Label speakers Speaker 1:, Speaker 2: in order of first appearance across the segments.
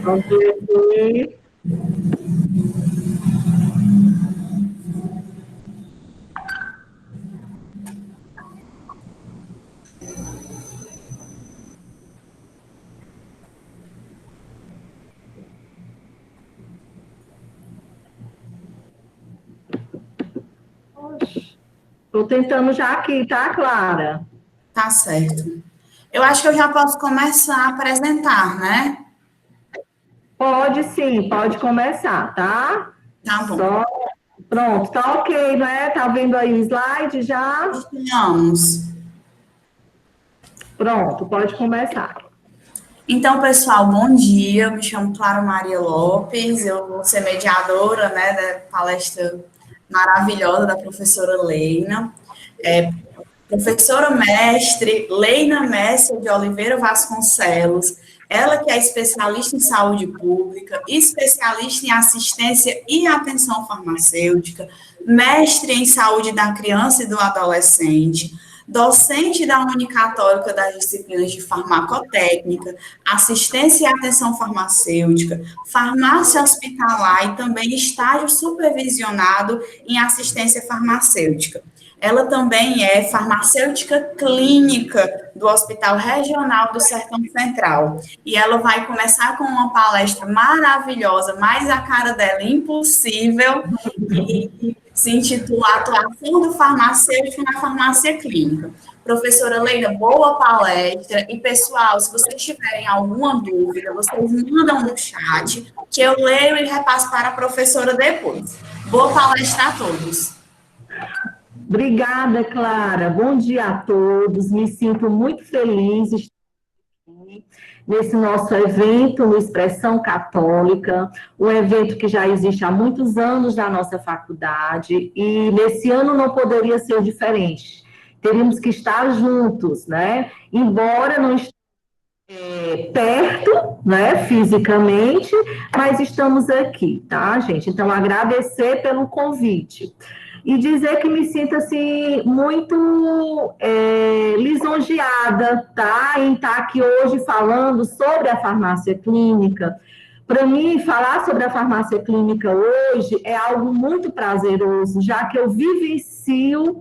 Speaker 1: Vamos ver aqui. Estou tentando já aqui, tá, Clara?
Speaker 2: Tá certo. Eu acho que eu já posso começar a apresentar, né?
Speaker 1: Pode sim, pode começar, tá?
Speaker 2: Tá bom.
Speaker 1: Só... Pronto, tá ok, né? Tá vendo aí o slide já?
Speaker 2: Estamos.
Speaker 1: Pronto, pode começar.
Speaker 2: Então, pessoal, bom dia. Eu me chamo Clara Maria Lopes. Eu vou ser mediadora, né, da palestra maravilhosa da professora Leina. Professora mestre Leina Messia de Oliveira Vasconcelos, ela que é especialista em saúde pública, especialista em assistência e atenção farmacêutica, mestre em saúde da criança e do adolescente, docente da Unicatólica das disciplinas de farmacotécnica, assistência e atenção farmacêutica, farmácia hospitalar e também estágio supervisionado em assistência farmacêutica. Ela também é farmacêutica clínica do Hospital Regional do Sertão Central. E ela vai começar com uma palestra maravilhosa, mais a cara dela impossível, que se intitula Atuação do Farmacêutico na Farmácia Clínica. Professora Leila, boa palestra. E, pessoal, se vocês tiverem alguma dúvida, vocês mandam no chat, que eu leio e repasso para a professora depois. Boa palestra a todos.
Speaker 1: Obrigada, Clara. Bom dia a todos. Me sinto muito feliz de estar aqui nesse nosso evento no Expressão Católica, um evento que já existe há muitos anos na nossa faculdade e nesse ano não poderia ser diferente. Teríamos que estar juntos, né? Embora não estejamos perto, né, fisicamente, mas estamos aqui, tá, gente? Então, agradecer pelo convite. E dizer que me sinto, assim, muito lisonjeada, tá? Em estar aqui hoje falando sobre a farmácia clínica. Para mim, falar sobre a farmácia clínica hoje é algo muito prazeroso, já que eu vivencio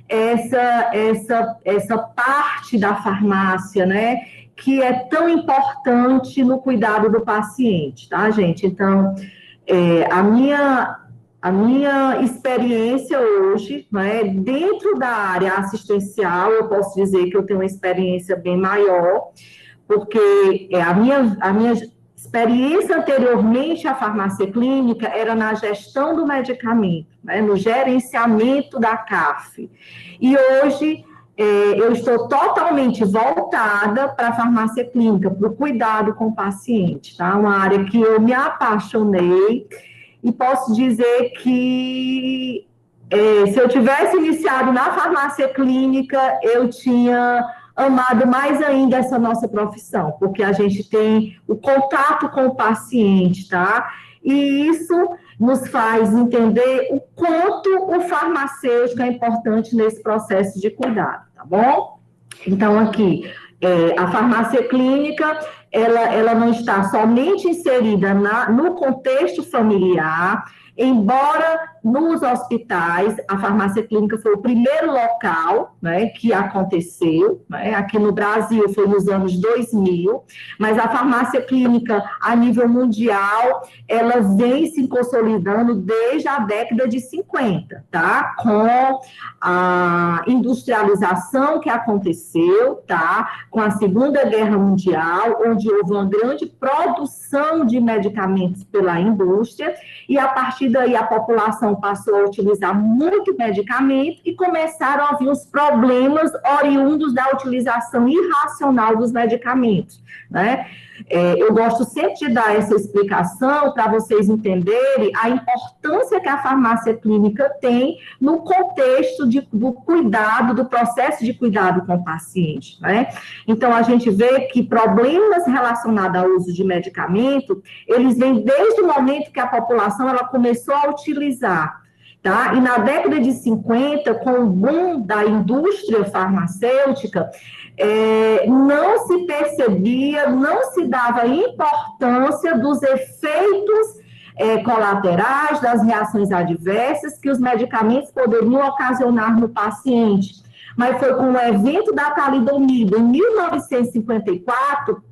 Speaker 1: essa parte da farmácia, né? Que é tão importante no cuidado do paciente, tá, gente? Então, a minha experiência hoje, né, dentro da área assistencial, eu posso dizer que eu tenho uma experiência bem maior, porque a minha experiência anteriormente à farmácia clínica era na gestão do medicamento, né, no gerenciamento da CAF. E hoje eu estou totalmente voltada para a farmácia clínica, para o cuidado com o paciente, tá? Uma área que eu me apaixonei. E posso dizer que se eu tivesse iniciado na farmácia clínica, eu tinha amado mais ainda essa nossa profissão, porque a gente tem o contato com o paciente, tá? E isso nos faz entender o quanto o farmacêutico é importante nesse processo de cuidado, tá bom? Então, aqui, a farmácia clínica, ela não está somente inserida no contexto familiar, embora nos hospitais, a farmácia clínica foi o primeiro local, né, que aconteceu, né, aqui no Brasil foi nos anos 2000, mas a farmácia clínica a nível mundial, ela vem se consolidando desde a década de 50, tá, com a industrialização que aconteceu, tá, com a Segunda Guerra Mundial, onde houve uma grande produção de medicamentos pela indústria, e a partir daí a população passou a utilizar muito medicamento e começaram a vir os problemas oriundos da utilização irracional dos medicamentos, né? Eu gosto sempre de dar essa explicação para vocês entenderem a importância que a farmácia clínica tem no contexto do cuidado, do processo de cuidado com o paciente, né? Então, a gente vê que problemas relacionados ao uso de medicamento, eles vêm desde o momento que a população ela começou a utilizar. tá? E na década de 50, com o boom da indústria farmacêutica, não se percebia, não se dava importância dos efeitos colaterais, das reações adversas que os medicamentos poderiam ocasionar no paciente. Mas foi com o evento da talidomida, em 1954,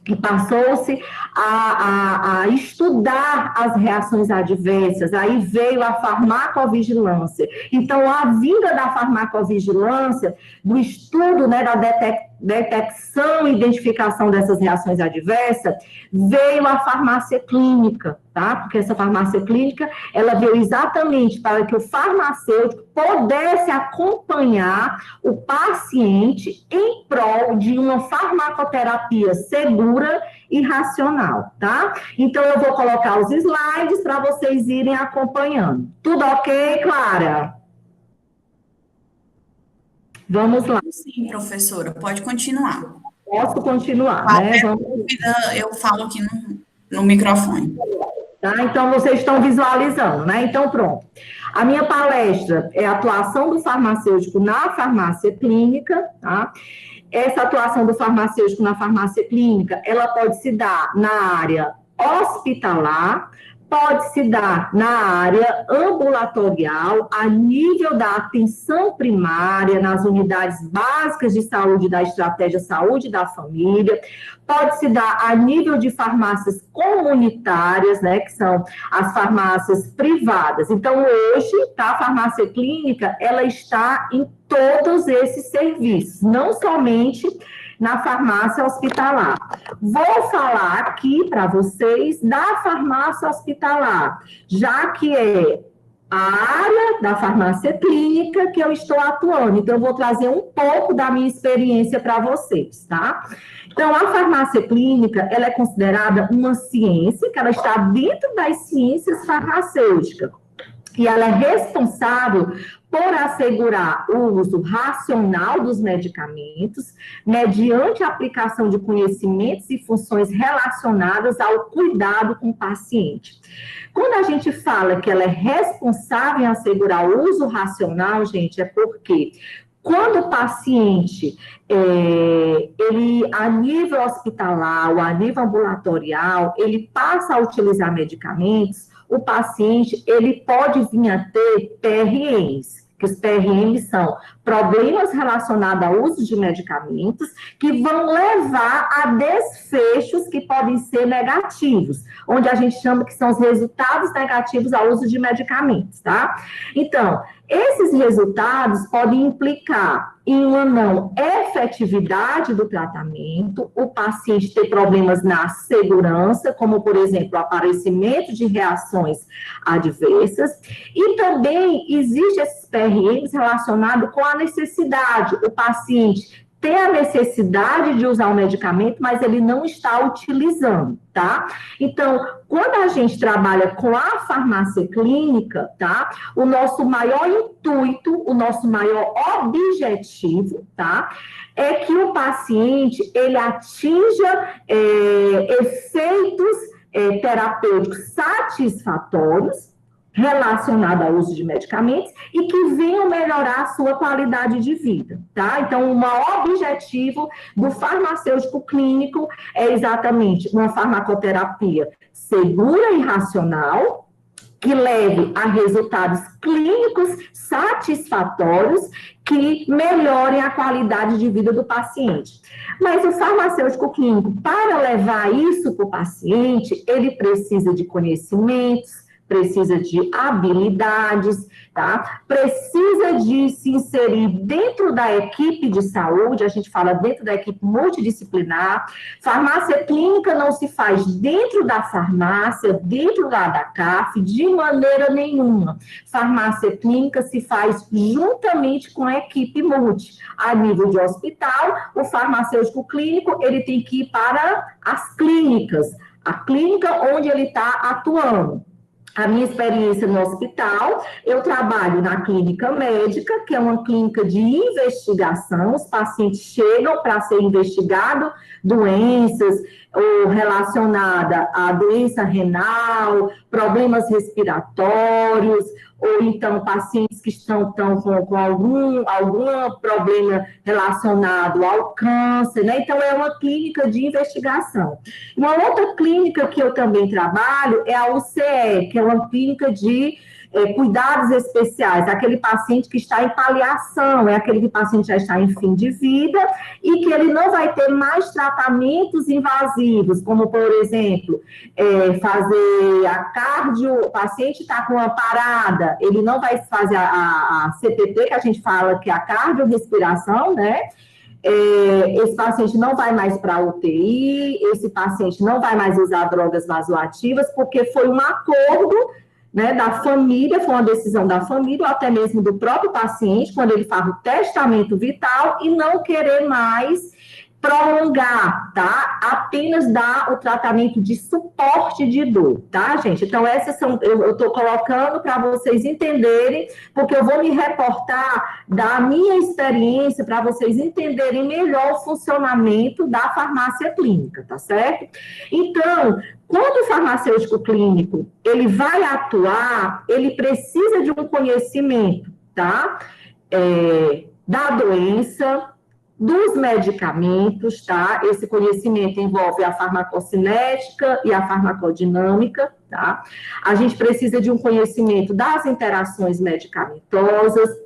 Speaker 1: que passou-se a estudar as reações adversas, aí veio a farmacovigilância. Então, a vinda da farmacovigilância, do estudo, né, da detecção e identificação dessas reações adversas, veio a farmácia clínica, tá? Porque essa farmácia clínica, ela veio exatamente para que o farmacêutico pudesse acompanhar o paciente em prol de uma farmacoterapia segura e racional, tá? Então, eu vou colocar os slides para vocês irem acompanhando. Tudo ok, Clara? Vamos lá.
Speaker 2: Sim, professora, pode continuar.
Speaker 1: Posso continuar,
Speaker 2: Qualquer
Speaker 1: né?
Speaker 2: dúvida, eu falo aqui no microfone.
Speaker 1: Tá? Então, vocês estão visualizando, né? Então, pronto. A minha palestra é a atuação do farmacêutico na farmácia clínica, tá? Essa atuação do farmacêutico na farmácia clínica, ela pode se dar na área hospitalar, pode se dar na área ambulatorial, a nível da atenção primária, nas unidades básicas de saúde da estratégia saúde da família, pode se dar a nível de farmácias comunitárias, né, que são as farmácias privadas. Então, hoje, tá, a farmácia clínica, ela está em todos esses serviços, não somente na farmácia hospitalar. Vou falar aqui para vocês da farmácia hospitalar, já que é a área da farmácia clínica que eu estou atuando. Então, eu vou trazer um pouco da minha experiência para vocês, tá? Então, a farmácia clínica, ela é considerada uma ciência, que ela está dentro das ciências farmacêuticas. E ela é responsável por assegurar o uso racional dos medicamentos, mediante a aplicação de conhecimentos e funções relacionadas ao cuidado com o paciente. Quando a gente fala que ela é responsável em assegurar o uso racional, gente, é porque quando o paciente, ele, a nível hospitalar ou a nível ambulatorial, ele passa a utilizar medicamentos, o paciente, ele pode vir a ter PRMs, que os PRMs são problemas relacionados ao uso de medicamentos, que vão levar a desfechos que podem ser negativos, onde a gente chama que são os resultados negativos ao uso de medicamentos, tá? Então, esses resultados podem implicar em uma não efetividade do tratamento, o paciente ter problemas na segurança, como, por exemplo, o aparecimento de reações adversas, e também existe esses PRMs relacionados com a necessidade, o paciente tem a necessidade de usar o medicamento, mas ele não está utilizando, tá? Então, quando a gente trabalha com a farmácia clínica, tá? O nosso maior intuito, o nosso maior objetivo, tá? É que o paciente, ele atinja efeitos terapêuticos satisfatórios, relacionado ao uso de medicamentos e que venham melhorar a sua qualidade de vida, tá? Então, o maior objetivo do farmacêutico clínico é exatamente uma farmacoterapia segura e racional, que leve a resultados clínicos satisfatórios que melhorem a qualidade de vida do paciente. Mas o farmacêutico clínico, para levar isso para o paciente, ele precisa de conhecimentos, precisa de habilidades, tá? Precisa de se inserir dentro da equipe de saúde, a gente fala dentro da equipe multidisciplinar. Farmácia clínica não se faz dentro da farmácia, dentro da CAF, de maneira nenhuma. Farmácia clínica se faz juntamente com a equipe multi. A nível de hospital, o farmacêutico clínico, ele tem que ir para as clínicas, a clínica onde ele está atuando. A minha experiência no hospital, eu trabalho na clínica médica, que é uma clínica de investigação, os pacientes chegam para ser investigados, doenças, ou relacionada à doença renal, problemas respiratórios, ou então pacientes que estão com algum problema relacionado ao câncer, né? Então, é uma clínica de investigação. Uma outra clínica que eu também trabalho é a UCE, que é uma clínica de cuidados especiais, aquele paciente que está em paliação, é aquele paciente que já está em fim de vida e que ele não vai ter mais tratamentos invasivos, como, por exemplo, fazer a cardio, o paciente está com uma parada, ele não vai fazer a CPT, que a gente fala que é a cardiorrespiração, né? Esse paciente não vai mais para a UTI, esse paciente não vai mais usar drogas vasoativas, porque foi um acordo, né, da família, foi uma decisão da família, ou até mesmo do próprio paciente, quando ele faz o testamento vital, e não querer mais prolongar, tá? Apenas dar o tratamento de suporte de dor, tá, gente? Então, essas são, eu estou colocando para vocês entenderem, porque eu vou me reportar da minha experiência para vocês entenderem melhor o funcionamento da farmácia clínica, tá certo? Então, quando o farmacêutico clínico, ele vai atuar, ele precisa de um conhecimento, tá? Da doença, dos medicamentos, tá? Esse conhecimento envolve a farmacocinética e a farmacodinâmica, tá? A gente precisa de um conhecimento das interações medicamentosas,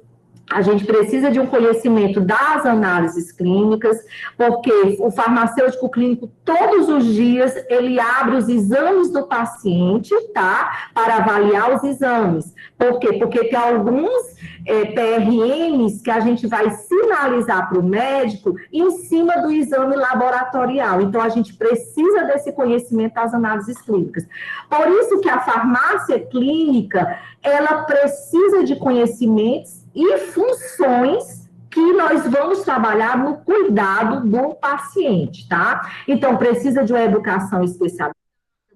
Speaker 1: a gente precisa de um conhecimento das análises clínicas, porque o farmacêutico clínico, todos os dias, ele abre os exames do paciente, tá? Para avaliar os exames. Por quê? Porque tem alguns PRMs que a gente vai sinalizar para o médico em cima do exame laboratorial. Então, a gente precisa desse conhecimento das análises clínicas. Por isso que a farmácia clínica, ela precisa de conhecimentos e funções que nós vamos trabalhar no cuidado do paciente, tá? Então, precisa de uma educação especializada,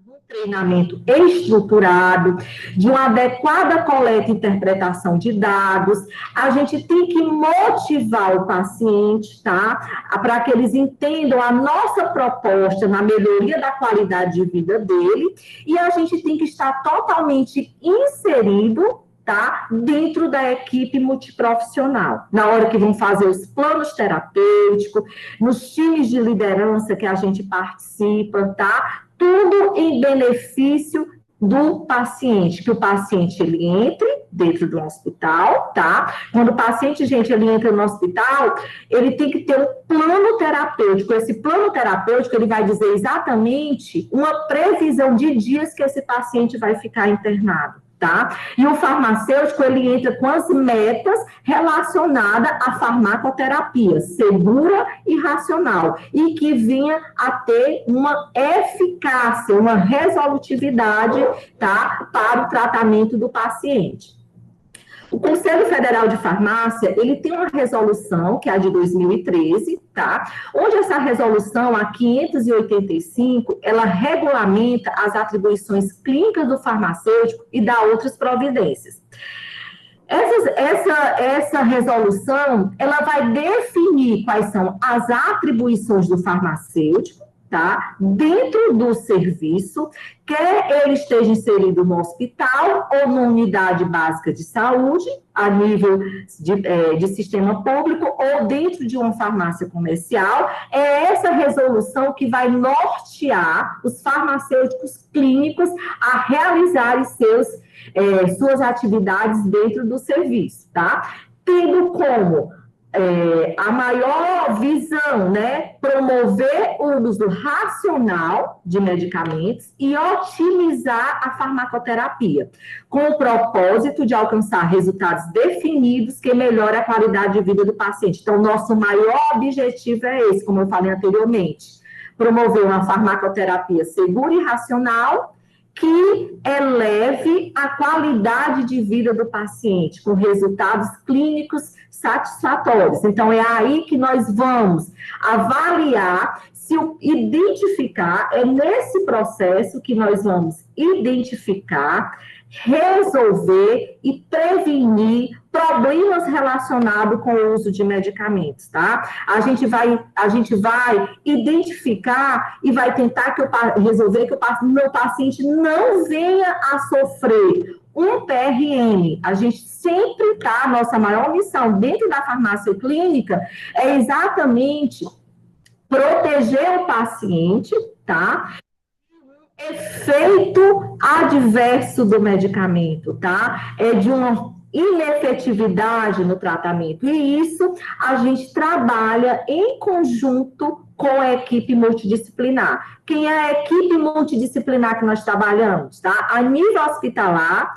Speaker 1: de um treinamento estruturado, de uma adequada coleta e interpretação de dados. A gente tem que motivar o paciente, tá? Para que eles entendam a nossa proposta na melhoria da qualidade de vida dele, e a gente tem que estar totalmente inserido, tá? Dentro da equipe multiprofissional, na hora que vão fazer os planos terapêuticos, nos times de liderança que a gente participa, tá? Tudo em benefício do paciente, que o paciente ele entre dentro do hospital, tá? Quando o paciente, gente, ele entra no hospital, ele tem que ter um plano terapêutico. Esse plano terapêutico, ele vai dizer exatamente uma previsão de dias que esse paciente vai ficar internado, tá? E o farmacêutico, ele entra com as metas relacionadas à farmacoterapia, segura e racional, e que venha a ter uma eficácia, uma resolutividade, tá? Para o tratamento do paciente. O Conselho Federal de Farmácia, ele tem uma resolução, que é a de 2013, tá? Onde essa resolução, a 585, ela regulamenta as atribuições clínicas do farmacêutico e dá outras providências. Essa resolução, ela vai definir quais são as atribuições do farmacêutico, tá? Dentro do serviço, quer ele esteja inserido no hospital ou numa unidade básica de saúde, a nível de sistema público, ou dentro de uma farmácia comercial. É essa resolução que vai nortear os farmacêuticos clínicos a realizarem suas atividades dentro do serviço, tá? Tendo como a maior visão, né, promover o uso racional de medicamentos e otimizar a farmacoterapia, com o propósito de alcançar resultados definidos que melhorem a qualidade de vida do paciente. Então, nosso maior objetivo é esse, como eu falei anteriormente, promover uma farmacoterapia segura e racional, que eleve a qualidade de vida do paciente, com resultados clínicos satisfatórios. Então, é aí que nós vamos avaliar se se identificar, é nesse processo que nós vamos identificar, resolver e prevenir problemas relacionados com o uso de medicamentos, tá? A gente vai identificar e vai tentar resolver que o meu paciente não venha a sofrer um PRN. A gente sempre tá, nossa maior missão dentro da farmácia clínica é exatamente proteger o paciente, tá? Efeito adverso do medicamento, tá? É de uma inefetividade no tratamento. E isso a gente trabalha em conjunto com a equipe multidisciplinar. Quem é a equipe multidisciplinar que nós trabalhamos, tá? A nível hospitalar,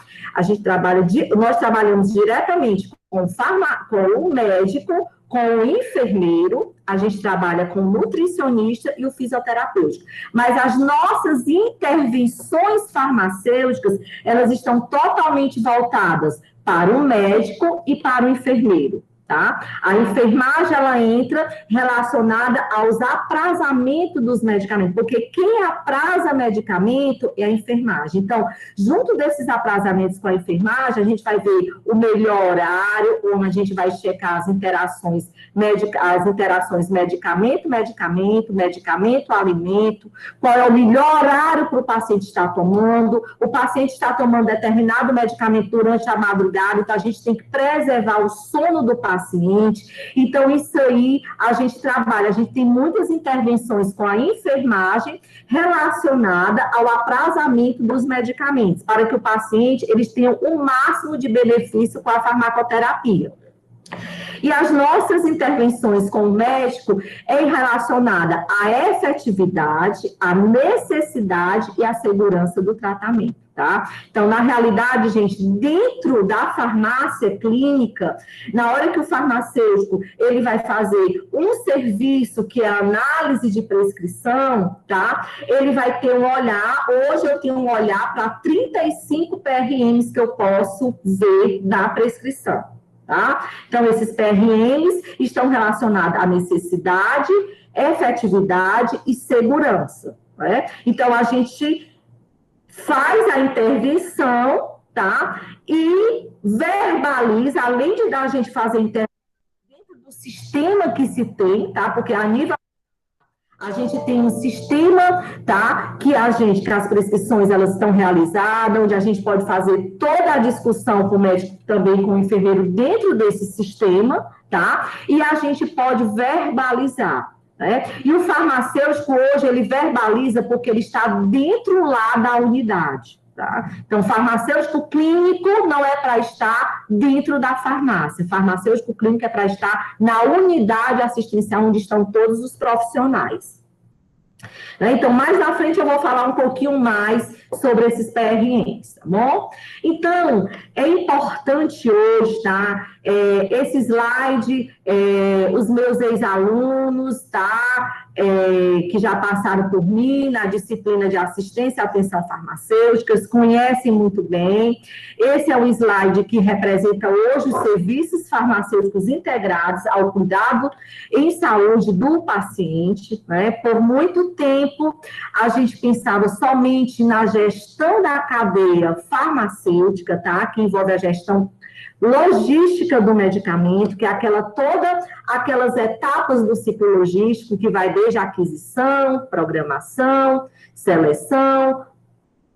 Speaker 1: nós trabalhamos diretamente com o médico, com o enfermeiro, a gente trabalha com o nutricionista e o fisioterapeuta. Mas as nossas intervenções farmacêuticas, elas estão totalmente voltadas para o médico e para o enfermeiro, tá? A enfermagem, ela entra relacionada aos aprazamentos dos medicamentos, porque quem apraza medicamento é a enfermagem. Então, junto desses aprazamentos com a enfermagem, a gente vai ver o melhor horário, onde a gente vai checar as interações medicamento-alimento, qual é o melhor horário para o paciente estar tomando, o paciente está tomando determinado medicamento durante a madrugada, então a gente tem que preservar o sono do paciente. Então, isso aí a gente trabalha, a gente tem muitas intervenções com a enfermagem relacionada ao aprazamento dos medicamentos, para que o paciente, eles tenham o máximo de benefício com a farmacoterapia. E as nossas intervenções com o médico é relacionada à efetividade, à necessidade e à segurança do tratamento, tá? Então, na realidade, gente, dentro da farmácia clínica, na hora que o farmacêutico, ele vai fazer um serviço que é a análise de prescrição, tá? Ele vai ter um olhar, hoje eu tenho um olhar para 35 PRMs que eu posso ver da prescrição. Tá? Então, esses PRMs estão relacionados à necessidade, efetividade e segurança, né? Então, a gente faz a intervenção, tá? E verbaliza, além de a gente fazer a intervenção dentro do sistema que se tem, tá? Porque a nível a gente tem um sistema, tá? Que as prescrições elas estão realizadas, onde a gente pode fazer toda a discussão com o médico, também com o enfermeiro dentro desse sistema, tá? E a gente pode verbalizar, né? E o farmacêutico hoje ele verbaliza porque ele está dentro lá da unidade. Tá? Então, farmacêutico clínico não é para estar dentro da farmácia. Farmacêutico clínico é para estar na unidade assistencial onde estão todos os profissionais. Então, mais na frente eu vou falar um pouquinho mais sobre esses PRNs, tá bom? Então, é importante hoje, tá? Esse slide, os meus ex-alunos, tá? Que já passaram por mim na disciplina de assistência e atenção farmacêuticas, conhecem muito bem. Esse é o slide que representa hoje os serviços farmacêuticos integrados ao cuidado em saúde do paciente, né? Por muito tempo, a gente pensava somente na gestão da cadeia farmacêutica, tá? Que envolve a gestão logística do medicamento, que é aquelas etapas do ciclo logístico, que vai desde a aquisição, programação, seleção,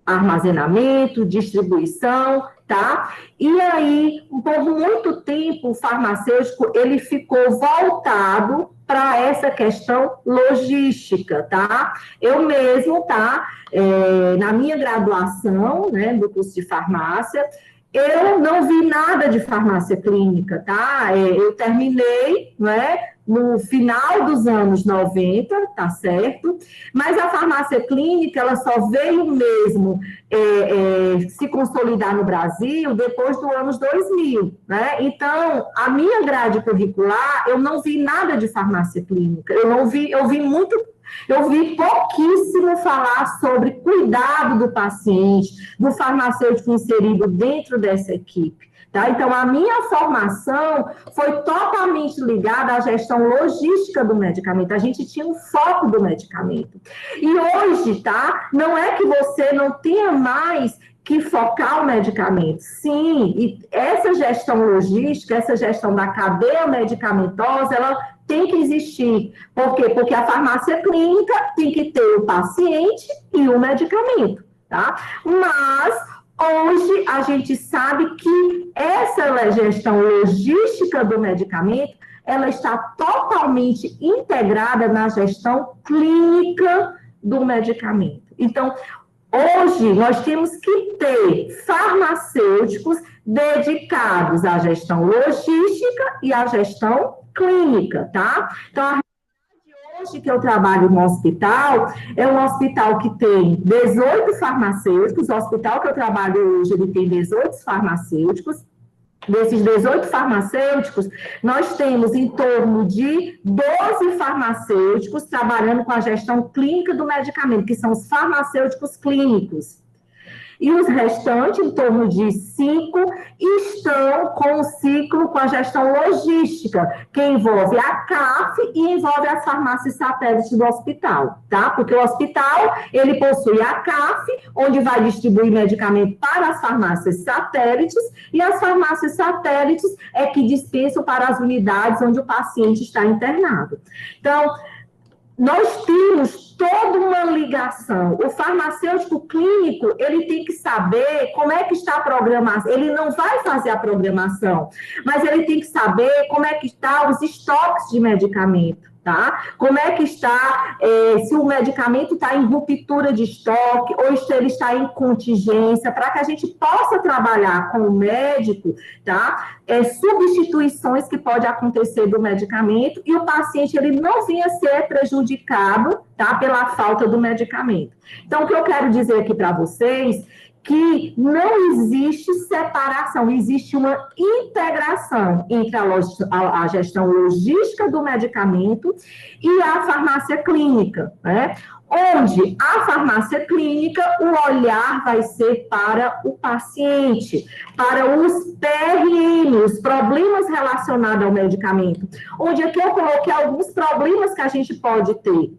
Speaker 1: armazenamento, distribuição, tá? E aí, por muito tempo, o farmacêutico, ele ficou voltado para essa questão logística, tá? Eu mesmo, tá? Na minha graduação, né, do curso de farmácia, eu não vi nada de farmácia clínica, tá? Eu terminei, né, no final dos anos 90, tá certo? Mas a farmácia clínica, ela só veio mesmo se consolidar no Brasil depois dos anos 2000, né? Então, a minha grade curricular, eu não vi nada de farmácia clínica. Eu vi muito Eu vi pouquíssimo falar sobre cuidado do paciente, do farmacêutico inserido dentro dessa equipe. Tá? Então, a minha formação foi totalmente ligada à gestão logística do medicamento. A gente tinha um foco do medicamento. E hoje, tá? Não é que você não tenha mais que focar o medicamento. Sim, e essa gestão logística, essa gestão da cadeia medicamentosa, ela tem que existir. Por quê? Porque a farmácia clínica tem que ter o paciente e o medicamento, tá? Mas hoje, a gente sabe que essa gestão logística do medicamento, ela está totalmente integrada na gestão clínica do medicamento. Então, hoje, nós temos que ter farmacêuticos dedicados à gestão logística e à gestão clínica, tá? Então, hoje que eu trabalho no hospital, é um hospital que tem 18 farmacêuticos, o hospital que eu trabalho hoje, ele tem 18 farmacêuticos. Desses 18 farmacêuticos, nós temos em torno de 12 farmacêuticos trabalhando com a gestão clínica do medicamento, que são os farmacêuticos clínicos. E os restantes, em torno de 5, estão com o ciclo com a gestão logística, que envolve a CAF e envolve as farmácias satélites do hospital, tá? Porque o hospital, ele possui a CAF, onde vai distribuir medicamento para as farmácias satélites, e as farmácias satélites é que dispensam para as unidades onde o paciente está internado. Então, nós temos toda uma ligação. O farmacêutico clínico, ele tem que saber como é que está a programação. Ele não vai fazer a programação, mas ele tem que saber como é que estão os estoques de medicamento, tá? Como é que está, se o medicamento está em ruptura de estoque, ou se ele está em contingência, para que a gente possa trabalhar com o médico, tá? Substituições que pode acontecer do medicamento e o paciente ele não venha a ser prejudicado, tá? Pela falta do medicamento. Então, o que eu quero dizer aqui para vocês que não existe separação, existe uma integração entre a gestão logística do medicamento e a farmácia clínica, né? Onde a farmácia clínica, o olhar vai ser para o paciente, para os PRM, os problemas relacionados ao medicamento. Onde aqui eu coloquei alguns problemas que a gente pode ter.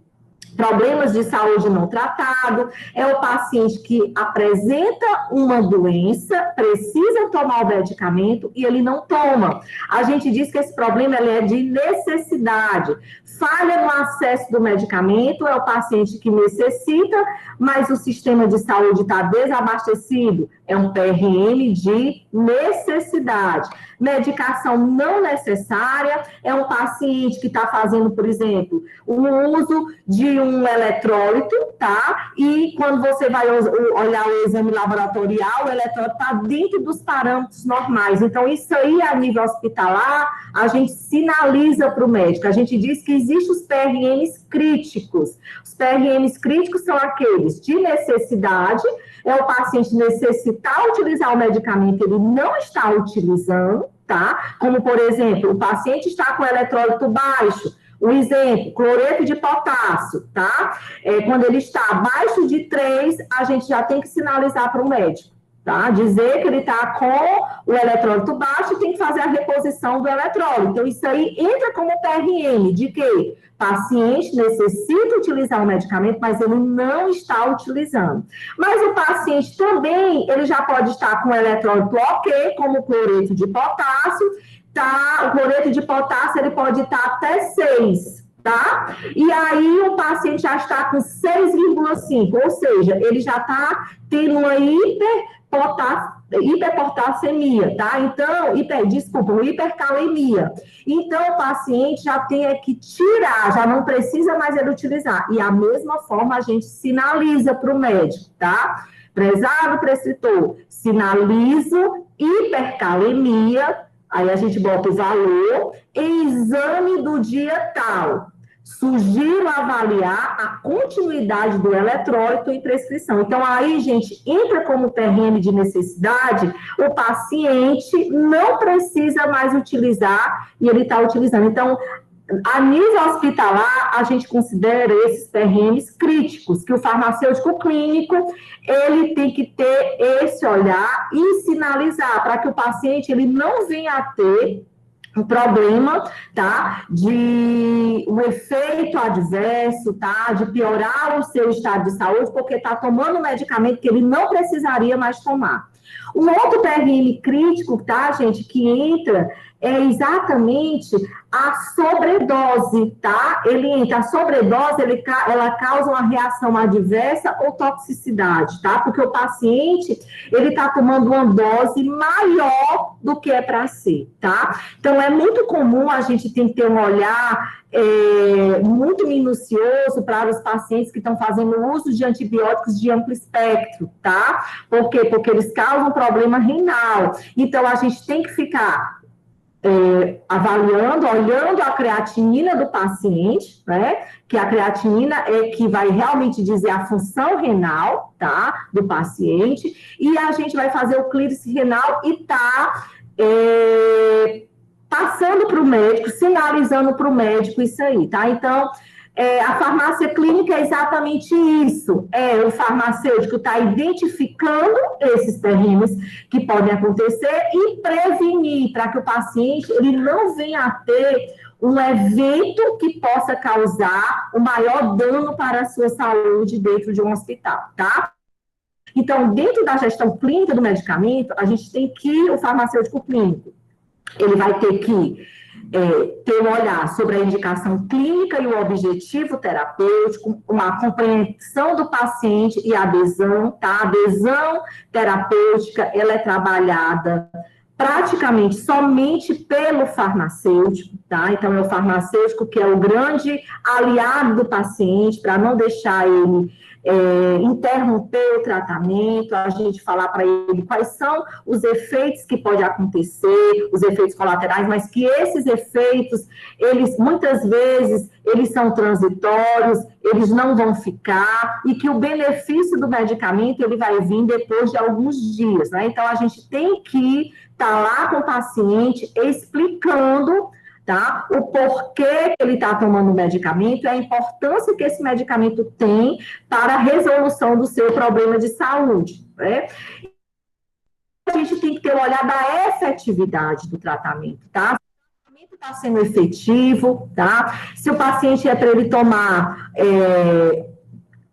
Speaker 1: Problemas de saúde não tratado, é o paciente que apresenta uma doença, precisa tomar o medicamento e ele não toma. A gente diz que esse problema ele é de necessidade. Falha no acesso do medicamento, é o paciente que necessita, mas o sistema de saúde está desabastecido. É um PRM de necessidade. Medicação não necessária, é um paciente que está fazendo, por exemplo, o uso de um eletrólito, tá? E quando você vai olhar o exame laboratorial, o eletrólito está dentro dos parâmetros normais. Então, isso aí, a nível hospitalar, a gente sinaliza para o médico. A gente diz que existem os PRMs críticos. Os PRMs críticos são aqueles de necessidade, é o paciente necessitar utilizar o medicamento, ele não está utilizando, tá? Como, por exemplo, o paciente está com eletrólito baixo, um exemplo, cloreto de potássio, tá? Quando ele está abaixo de 3, a gente já tem que sinalizar para o médico, tá? Dizer que ele está com o eletrólito baixo e tem que fazer a reposição do eletrólito. Então, isso aí entra como PRM, de que paciente necessita utilizar o medicamento, mas ele não está utilizando. Mas o paciente também, ele já pode estar com o eletrólito ok, como o cloreto de potássio, tá? O cloreto de potássio, ele pode estar até 6, tá? E aí o paciente já está com 6,5, ou seja, ele já está tendo uma hiperpotassemia, tá? Então, hipercalemia. Então, o paciente já tem que tirar, já não precisa mais ele utilizar. E a mesma forma a gente sinaliza para o médico, tá? Prezado prescritor, sinalizo hipercalemia, aí a gente bota o valor, exame do dia tal. Sugiro avaliar a continuidade do eletrólito em prescrição. Então, aí, gente, entra como PRM de necessidade, o paciente não precisa mais utilizar e ele está utilizando. Então, A nível hospitalar, a gente considera esses PRMs críticos, que o farmacêutico clínico, ele tem que ter esse olhar e sinalizar para que o paciente ele não venha a ter um problema, tá, de um efeito adverso, tá, de piorar o seu estado de saúde, porque está tomando um medicamento que ele não precisaria mais tomar. Um outro PRM crítico, tá, gente, que entra é exatamente a sobredose, tá? A sobredose, ela causa uma reação adversa ou toxicidade, tá? Porque o paciente, ele está tomando uma dose maior do que é para ser, tá? Então, é muito comum a gente ter um olhar muito minucioso para os pacientes que estão fazendo uso de antibióticos de amplo espectro, tá? Por quê? Porque eles causam problema renal. Então, a gente tem que ficar avaliando, olhando a creatinina do paciente, né? Que a creatinina é que vai realmente dizer a função renal, tá? Do paciente, e a gente vai fazer o clearance renal e passando para o médico, sinalizando para o médico isso aí, tá? Então, a farmácia clínica é exatamente isso. O farmacêutico está identificando esses PRMs que podem acontecer e prevenir para que o paciente ele não venha a ter um evento que possa causar o maior dano para a sua saúde dentro de um hospital, tá? Então, dentro da gestão clínica do medicamento, a gente tem que, o farmacêutico clínico, ele vai ter que ter um olhar sobre a indicação clínica e o objetivo terapêutico, uma compreensão do paciente e a adesão, tá? A adesão terapêutica, ela é trabalhada praticamente somente pelo farmacêutico, tá? Então, é o farmacêutico que é o grande aliado do paciente, para não deixar ele interromper o tratamento, a gente falar para ele quais são os efeitos que podem acontecer, os efeitos colaterais, mas que esses efeitos, eles muitas vezes, eles são transitórios, eles não vão ficar, e que o benefício do medicamento, ele vai vir depois de alguns dias, né? Então, a gente tem que estar lá com o paciente explicando, tá? O porquê que ele está tomando o medicamento, a importância que esse medicamento tem para a resolução do seu problema de saúde, né? A gente tem que ter um olhar da efetividade do tratamento, tá? Se o tratamento está sendo efetivo, tá? Se o paciente é para ele tomar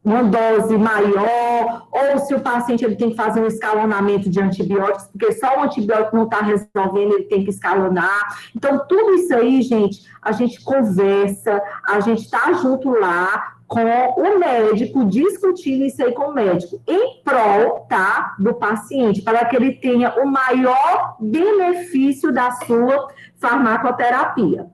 Speaker 1: uma dose maior, ou se o paciente ele tem que fazer um escalonamento de antibióticos, porque só o antibiótico não está resolvendo, ele tem que escalonar. Então, tudo isso aí, gente, a gente conversa, a gente está junto lá com o médico, discutindo isso aí com o médico, em prol, tá, do paciente, para que ele tenha o maior benefício da sua farmacoterapia.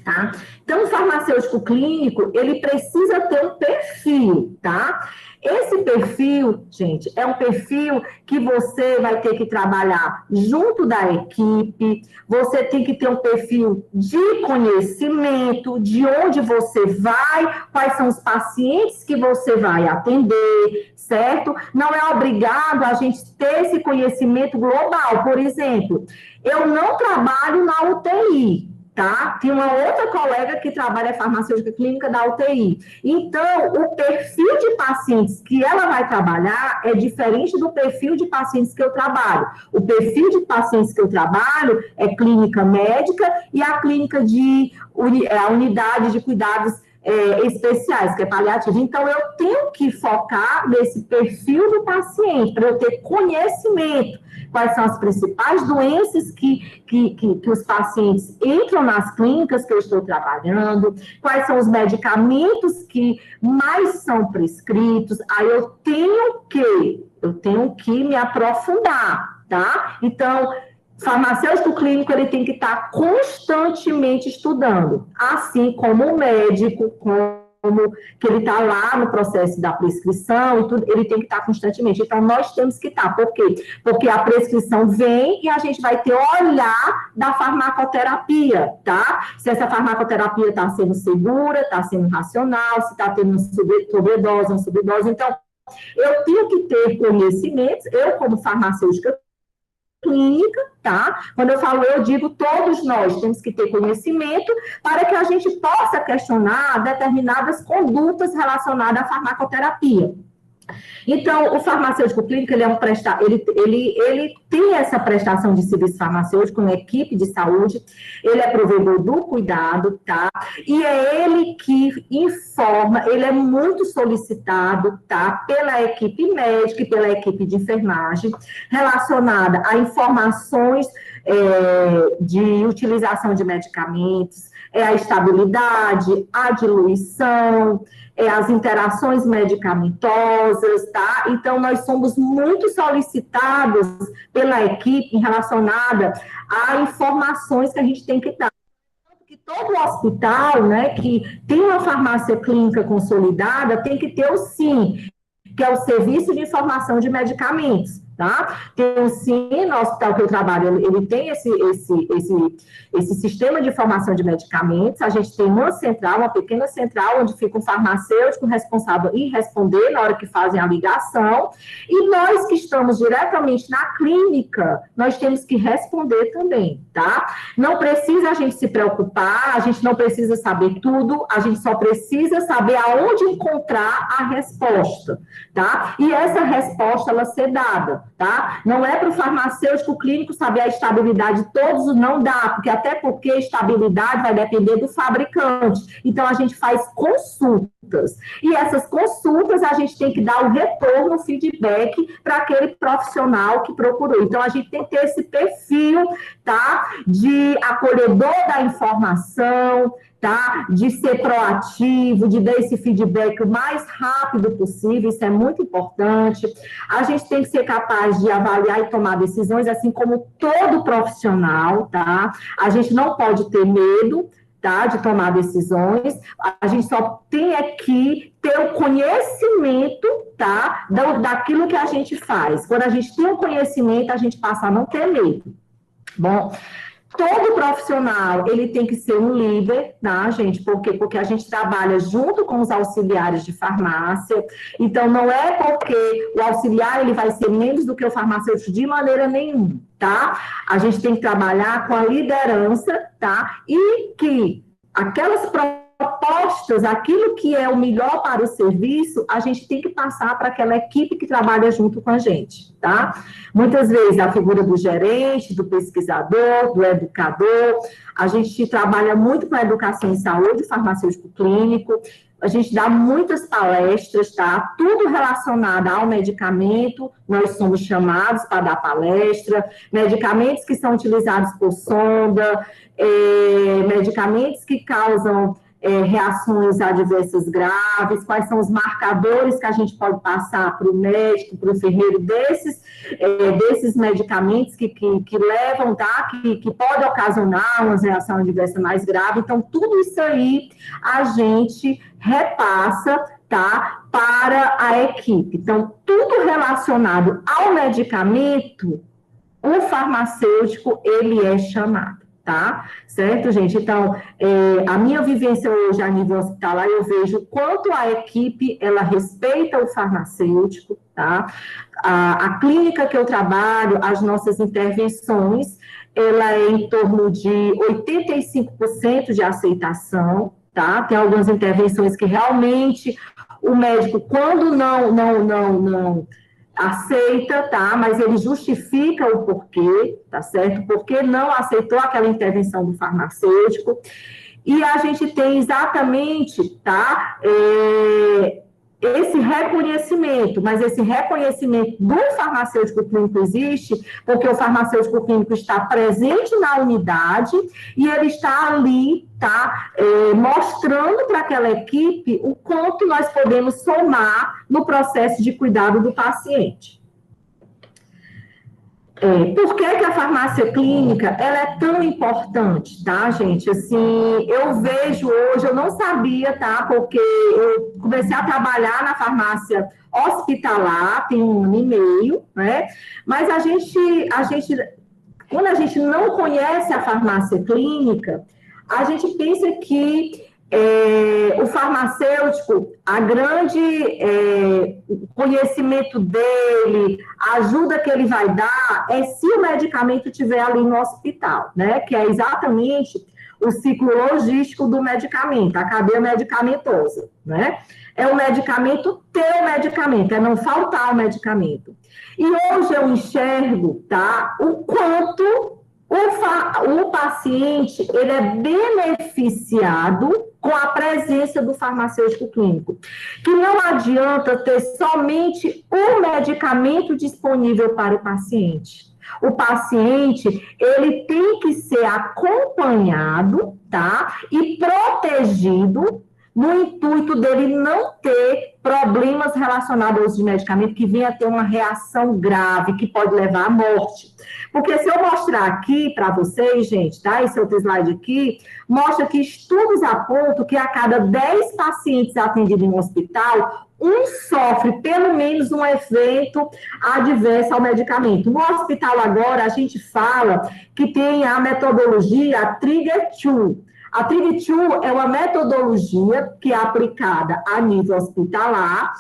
Speaker 1: Tá? Então, o farmacêutico clínico, ele precisa ter um perfil, tá? Esse perfil, gente, é um perfil que você vai ter que trabalhar junto da equipe, você tem que ter um perfil de conhecimento, de onde você vai, quais são os pacientes que você vai atender, certo? Não é obrigado a gente ter esse conhecimento global. Por exemplo, eu não trabalho na UTI, tá? Tem uma outra colega que trabalha farmacêutica clínica da UTI. Então, o perfil de pacientes que ela vai trabalhar é diferente do perfil de pacientes que eu trabalho. O perfil de pacientes que eu trabalho é clínica médica e a clínica a unidade de cuidados especiais, que é paliativo. Então, eu tenho que focar nesse perfil do paciente, para eu ter conhecimento. Quais são as principais doenças que os pacientes entram nas clínicas que eu estou trabalhando, quais são os medicamentos que mais são prescritos, aí eu tenho que me aprofundar, tá? Então, farmacêutico clínico, ele tem que estar constantemente estudando, assim como o médico, como que ele está lá no processo da prescrição e tudo, ele tem que estar constantemente. Então, nós temos que estar. Por quê? Porque a prescrição vem e a gente vai ter olhar da farmacoterapia, tá? Se essa farmacoterapia está sendo segura, está sendo racional, se está tendo uma sobredose, uma subdose. Então, eu tenho que ter conhecimentos, eu como farmacêutica clínica, tá? Quando eu falo eu, digo todos nós temos que ter conhecimento para que a gente possa questionar determinadas condutas relacionadas à farmacoterapia. Então, o farmacêutico clínico, ele tem essa prestação de serviço farmacêutico, uma equipe de saúde, ele é provedor do cuidado, tá? E é ele que informa, ele é muito solicitado, tá? Pela equipe médica e pela equipe de enfermagem, relacionada a informações de utilização de medicamentos, a estabilidade, a diluição, as interações medicamentosas, tá? Então, nós somos muito solicitados pela equipe relacionada a informações que a gente tem que dar. Que todo hospital, né, que tem uma farmácia clínica consolidada, tem que ter o SIM, que é o Serviço de Informação de Medicamentos, tá? Tem o SIM, no hospital que eu trabalho, ele tem esse sistema de informação de medicamentos. A gente tem uma central, uma pequena central, onde fica um farmacêutico responsável em responder na hora que fazem a ligação, e nós que estamos diretamente na clínica, nós temos que responder também, tá? Não precisa a gente se preocupar, a gente não precisa saber tudo, a gente só precisa saber aonde encontrar a resposta, tá? E essa resposta, ela ser dada, tá? Não é para o farmacêutico clínico saber a estabilidade de todos, não dá, até porque a estabilidade vai depender do fabricante. Então, a gente faz consultas, e essas consultas a gente tem que dar o retorno, o feedback para aquele profissional que procurou. Então, a gente tem que ter esse perfil, tá? De acolhedor da informação, tá? De ser proativo, de dar esse feedback o mais rápido possível, isso é muito importante. A gente tem que ser capaz de avaliar e tomar decisões, assim como todo profissional, tá? A gente não pode ter medo, tá? De tomar decisões, a gente só tem que ter o conhecimento, tá? Daquilo que a gente faz. Quando a gente tem o conhecimento, a gente passa a não ter medo. Bom, todo profissional, ele tem que ser um líder, tá, gente? Por quê? Porque a gente trabalha junto com os auxiliares de farmácia, então não é porque o auxiliar, ele vai ser menos do que o farmacêutico de maneira nenhuma, tá? A gente tem que trabalhar com a liderança, tá? E que aquelas propostas, aquilo que é o melhor para o serviço, a gente tem que passar para aquela equipe que trabalha junto com a gente, tá? Muitas vezes a figura do gerente, do pesquisador, do educador, a gente trabalha muito com a educação em saúde, farmacêutico clínico, a gente dá muitas palestras, tá? Tudo relacionado ao medicamento, nós somos chamados para dar palestra, medicamentos que são utilizados por sonda, medicamentos que causam reações adversas graves, quais são os marcadores que a gente pode passar para o médico, para o enfermeiro desses medicamentos que levam, tá? Que pode ocasionar uma reação adversa mais grave. Então, tudo isso aí a gente repassa, tá? Para a equipe. Então, tudo relacionado ao medicamento, o farmacêutico, ele é chamado. Tá? Certo, gente? Então, a minha vivência hoje a nível hospitalar, eu vejo o quanto a equipe, ela respeita o farmacêutico, tá? A clínica que eu trabalho, as nossas intervenções, ela é em torno de 85% de aceitação, tá? Tem algumas intervenções que realmente o médico, quando não aceita, tá? Mas ele justifica o porquê, tá certo? Porque não aceitou aquela intervenção do farmacêutico. E a gente tem exatamente, tá? Esse reconhecimento, mas esse reconhecimento do farmacêutico clínico existe porque o farmacêutico clínico está presente na unidade e ele está ali, tá, mostrando para aquela equipe o quanto nós podemos somar no processo de cuidado do paciente. Por que a farmácia clínica ela é tão importante, tá, gente? Assim, eu vejo hoje, eu não sabia, tá? Porque eu comecei a trabalhar na farmácia hospitalar, tem 1 ano e meio, né? Mas quando a gente não conhece a farmácia clínica, a gente pensa que O farmacêutico, o conhecimento dele, a ajuda que ele vai dar é se o medicamento estiver ali no hospital, né? Que é exatamente o ciclo logístico do medicamento, a cadeia medicamentosa, né? É o medicamento ter o medicamento, é não faltar o medicamento. E hoje eu enxergo, tá, o quanto o paciente, ele é beneficiado com a presença do farmacêutico clínico. Que não adianta ter somente um medicamento disponível para o paciente. O paciente, ele tem que ser acompanhado, tá? E protegido no intuito dele não ter problemas relacionados aos medicamentos que venha a ter uma reação grave, que pode levar à morte. Porque se eu mostrar aqui para vocês, gente, tá? Esse outro slide aqui, mostra que estudos apontam que a cada 10 pacientes atendidos em um hospital, um sofre pelo menos um efeito adverso ao medicamento. No hospital agora, a gente fala que tem a metodologia Trigger 2. A Trigger 2 é uma metodologia que é aplicada a nível hospitalar,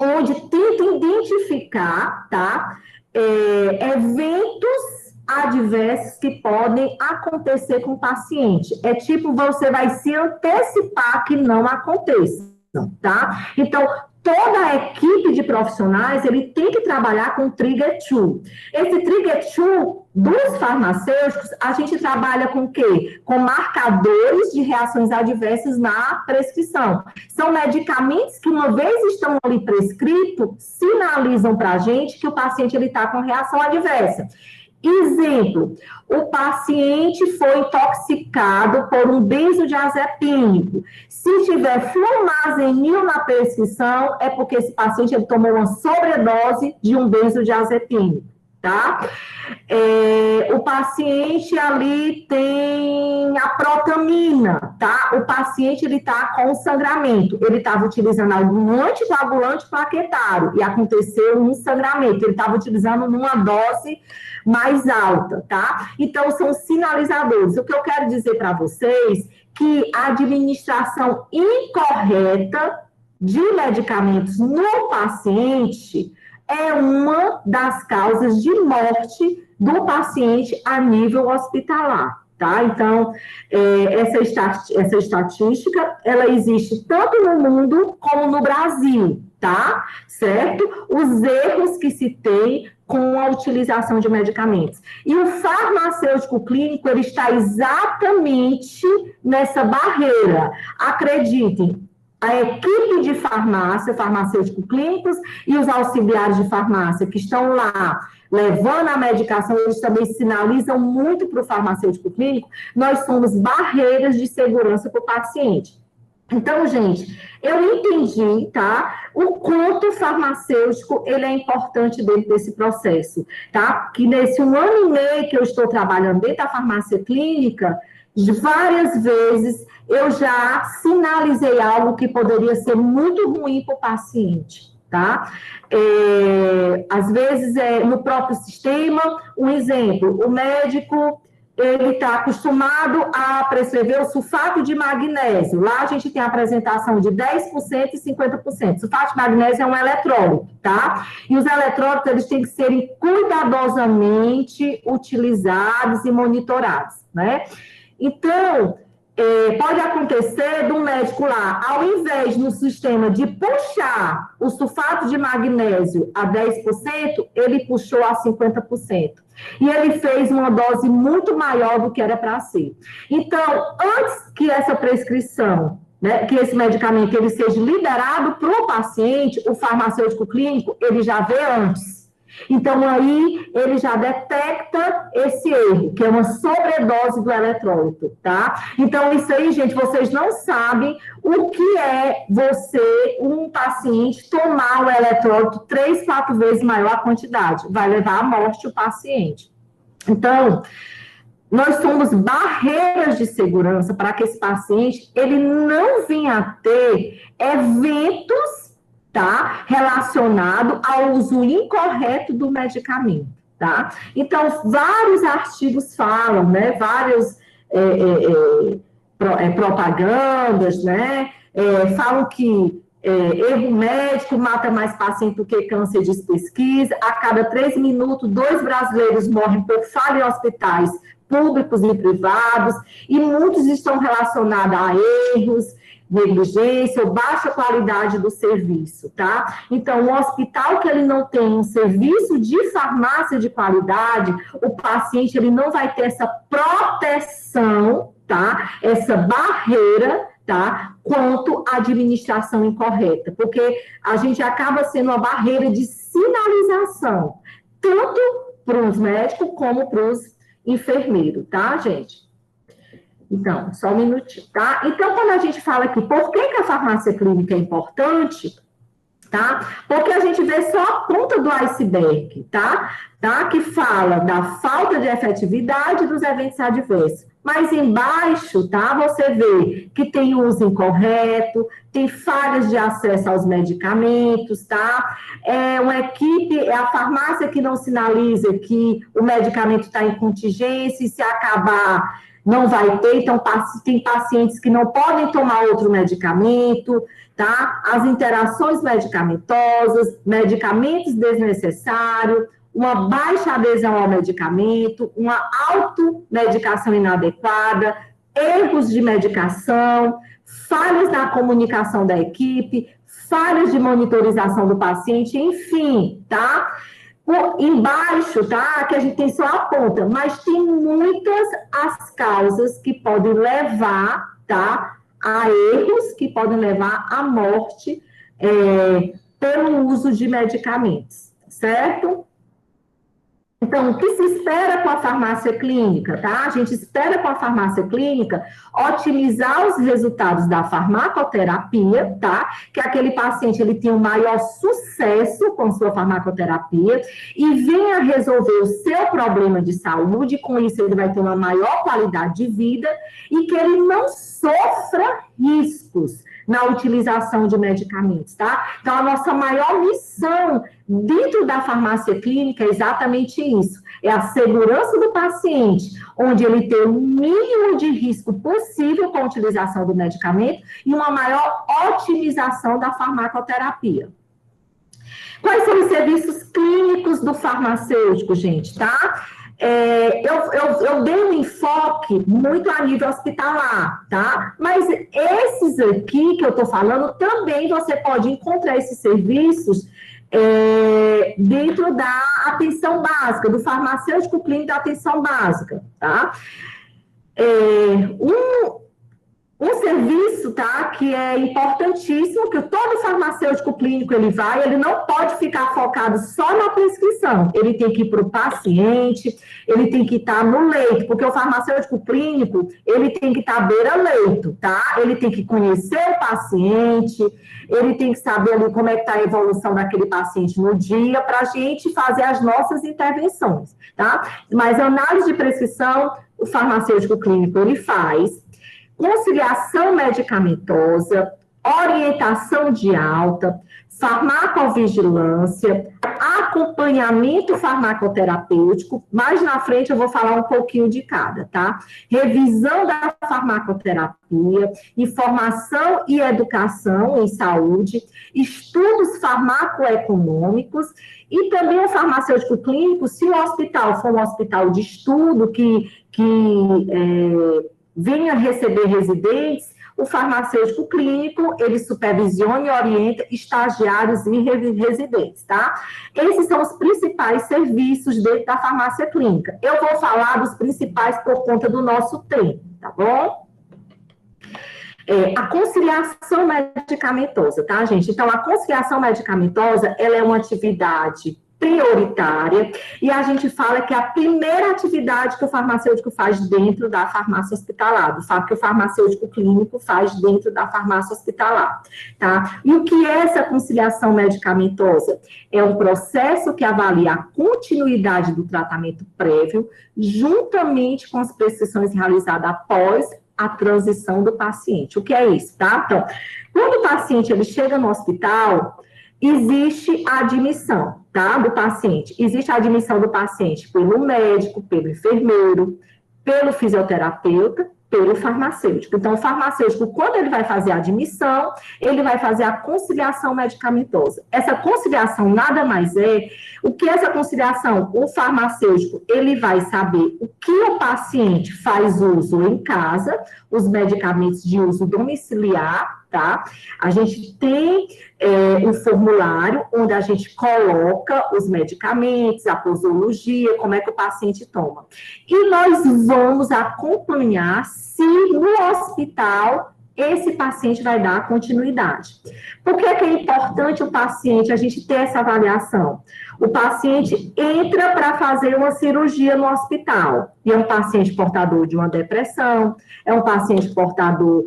Speaker 1: onde tenta identificar, tá, eventos adversos que podem acontecer com o paciente. É tipo, você vai se antecipar que não aconteça, tá? Então, toda a equipe de profissionais, ele tem que trabalhar com Trigger 2. Esse Trigger 2 dos farmacêuticos, a gente trabalha com o quê? Com marcadores de reações adversas na prescrição. São medicamentos que, uma vez estão ali prescritos, sinalizam para a gente que o paciente está com reação adversa. Exemplo, o paciente foi intoxicado por um benzodiazepínico. Se tiver flumazenil na prescrição, é porque esse paciente ele tomou uma sobredose de um benzodiazepínico, tá? O paciente ali tem a protamina, tá? O paciente ele tá com sangramento. Ele estava utilizando algum anticoagulante plaquetário e aconteceu um sangramento. Ele estava utilizando numa dose mais alta, tá? Então, são sinalizadores. O que eu quero dizer para vocês que a administração incorreta de medicamentos no paciente é uma das causas de morte do paciente a nível hospitalar, tá? Então, essa estatística, ela existe tanto no mundo como no Brasil, tá? Certo? Os erros que se tem com a utilização de medicamentos. E o farmacêutico clínico, ele está exatamente nessa barreira. Acreditem, a equipe de farmácia, farmacêuticos clínicos e os auxiliares de farmácia que estão lá levando a medicação, eles também sinalizam muito para o farmacêutico clínico, nós somos barreiras de segurança para o paciente. Então, gente, eu entendi, tá, o quanto o farmacêutico, ele é importante dentro desse processo, tá? Que nesse 1 ano e meio que eu estou trabalhando dentro da farmácia clínica, várias vezes eu já sinalizei algo que poderia ser muito ruim para o paciente, tá? Às vezes, no próprio sistema, um exemplo, o médico, ele está acostumado a prescrever o sulfato de magnésio. Lá a gente tem a apresentação de 10% e 50%. Sulfato de magnésio é um eletrólito, tá? E os eletrólitos, eles têm que serem cuidadosamente utilizados e monitorados, né? Então, pode acontecer do médico lá, ao invés no sistema de puxar o sulfato de magnésio a 10%, ele puxou a 50%. E ele fez uma dose muito maior do que era para ser. Então, antes que essa prescrição, né, que esse medicamento ele seja liberado para o paciente, o farmacêutico clínico, ele já vê antes. Então, aí, ele já detecta esse erro, que é uma sobredose do eletrólito, tá? Então, isso aí, gente, vocês não sabem o que é você, um paciente, tomar o eletrólito 3, 4 vezes maior a quantidade. Vai levar à morte o paciente. Então, nós somos barreiras de segurança para que esse paciente, ele não venha a ter eventos, tá, relacionado ao uso incorreto do medicamento, tá? Então, vários artigos falam, né, vários propagandas, né? Falam que erro médico mata mais paciente do que câncer, diz pesquisa. A cada 3 minutos, 2 brasileiros morrem por falha em hospitais públicos e privados, e muitos estão relacionados a erros, negligência ou baixa qualidade do serviço, tá? Então, um hospital que ele não tem um serviço de farmácia de qualidade, o paciente ele não vai ter essa proteção, tá? Essa barreira, tá? Quanto à administração incorreta, porque a gente acaba sendo uma barreira de sinalização, tanto para os médicos como para os enfermeiros, tá, gente? Então, só um minutinho, tá? Então, quando a gente fala aqui, por que a farmácia clínica é importante, tá? Porque a gente vê só a ponta do iceberg, tá? Que fala da falta de efetividade dos eventos adversos. Mas embaixo, tá? Você vê que tem uso incorreto, tem falhas de acesso aos medicamentos, tá? É uma equipe, é a farmácia que não sinaliza que o medicamento está em contingência e se acabar não vai ter, então tem pacientes que não podem tomar outro medicamento, tá? As interações medicamentosas, medicamentos desnecessários, uma baixa adesão ao medicamento, uma automedicação inadequada, erros de medicação, falhas na comunicação da equipe, falhas de monitorização do paciente, enfim, tá? Embaixo, tá? Que a gente tem só a ponta, mas tem muitas as causas que podem levar, tá? A erros que podem levar à morte pelo uso de medicamentos, certo? Então, o que se espera com a farmácia clínica, tá? A gente espera com a farmácia clínica otimizar os resultados da farmacoterapia, tá? Que aquele paciente, ele tem um maior sucesso com sua farmacoterapia e venha resolver o seu problema de saúde, com isso ele vai ter uma maior qualidade de vida e que ele não sofra riscos na utilização de medicamentos, tá? Então, a nossa maior missão dentro da farmácia clínica é exatamente isso, é a segurança do paciente, onde ele tem o mínimo de risco possível com a utilização do medicamento e uma maior otimização da farmacoterapia. Quais são os serviços clínicos do farmacêutico, gente, tá? Eu dei um enfoque muito a nível hospitalar, tá? Mas esses aqui que eu tô falando, também você pode encontrar esses serviços dentro da atenção básica, do farmacêutico clínico da atenção básica, tá? Um serviço, tá, que é importantíssimo, que todo farmacêutico clínico ele não pode ficar focado só na prescrição, ele tem que ir para o paciente, ele tem que estar no leito, porque o farmacêutico clínico, ele tem que estar à beira-leito, tá? Ele tem que conhecer o paciente, ele tem que saber ali como é que está a evolução daquele paciente no dia, para a gente fazer as nossas intervenções, tá? Mas a análise de prescrição, o farmacêutico clínico, ele faz conciliação medicamentosa, orientação de alta, farmacovigilância, acompanhamento farmacoterapêutico, mais na frente eu vou falar um pouquinho de cada, tá? Revisão da farmacoterapia, informação e educação em saúde, estudos farmacoeconômicos e também o farmacêutico clínico, se o hospital for um hospital de estudo que venha receber residentes, o farmacêutico clínico, ele supervisiona e orienta estagiários e residentes, tá? Esses são os principais serviços dentro da farmácia clínica. Eu vou falar dos principais por conta do nosso tempo, tá bom? A conciliação medicamentosa, tá, gente? Então, a conciliação medicamentosa, ela é uma atividade prioritária, e a gente fala que é a primeira atividade que o farmacêutico faz dentro da farmácia hospitalar, que o farmacêutico clínico faz dentro da farmácia hospitalar, tá? E o que é essa conciliação medicamentosa? É um processo que avalia a continuidade do tratamento prévio, juntamente com as prescrições realizadas após a transição do paciente. O que é isso, tá? Então, quando o paciente ele chega no hospital, existe a admissão, tá, do paciente. Existe a admissão do paciente pelo médico, pelo enfermeiro, pelo fisioterapeuta pelo farmacêutico. Então, o farmacêutico, quando ele vai fazer a admissão, ele vai fazer a conciliação medicamentosa. Essa conciliação nada mais é, o que é essa conciliação? O farmacêutico, ele vai saber o que o paciente faz uso em casa, os medicamentos de uso domiciliar, tá? A gente tem um formulário onde a gente coloca os medicamentos, a posologia, como é que o paciente toma. E nós vamos acompanhar se no hospital esse paciente vai dar continuidade. Por que é importante o paciente, a gente ter essa avaliação? O paciente entra para fazer uma cirurgia no hospital, e é um paciente portador de uma depressão, é um paciente portador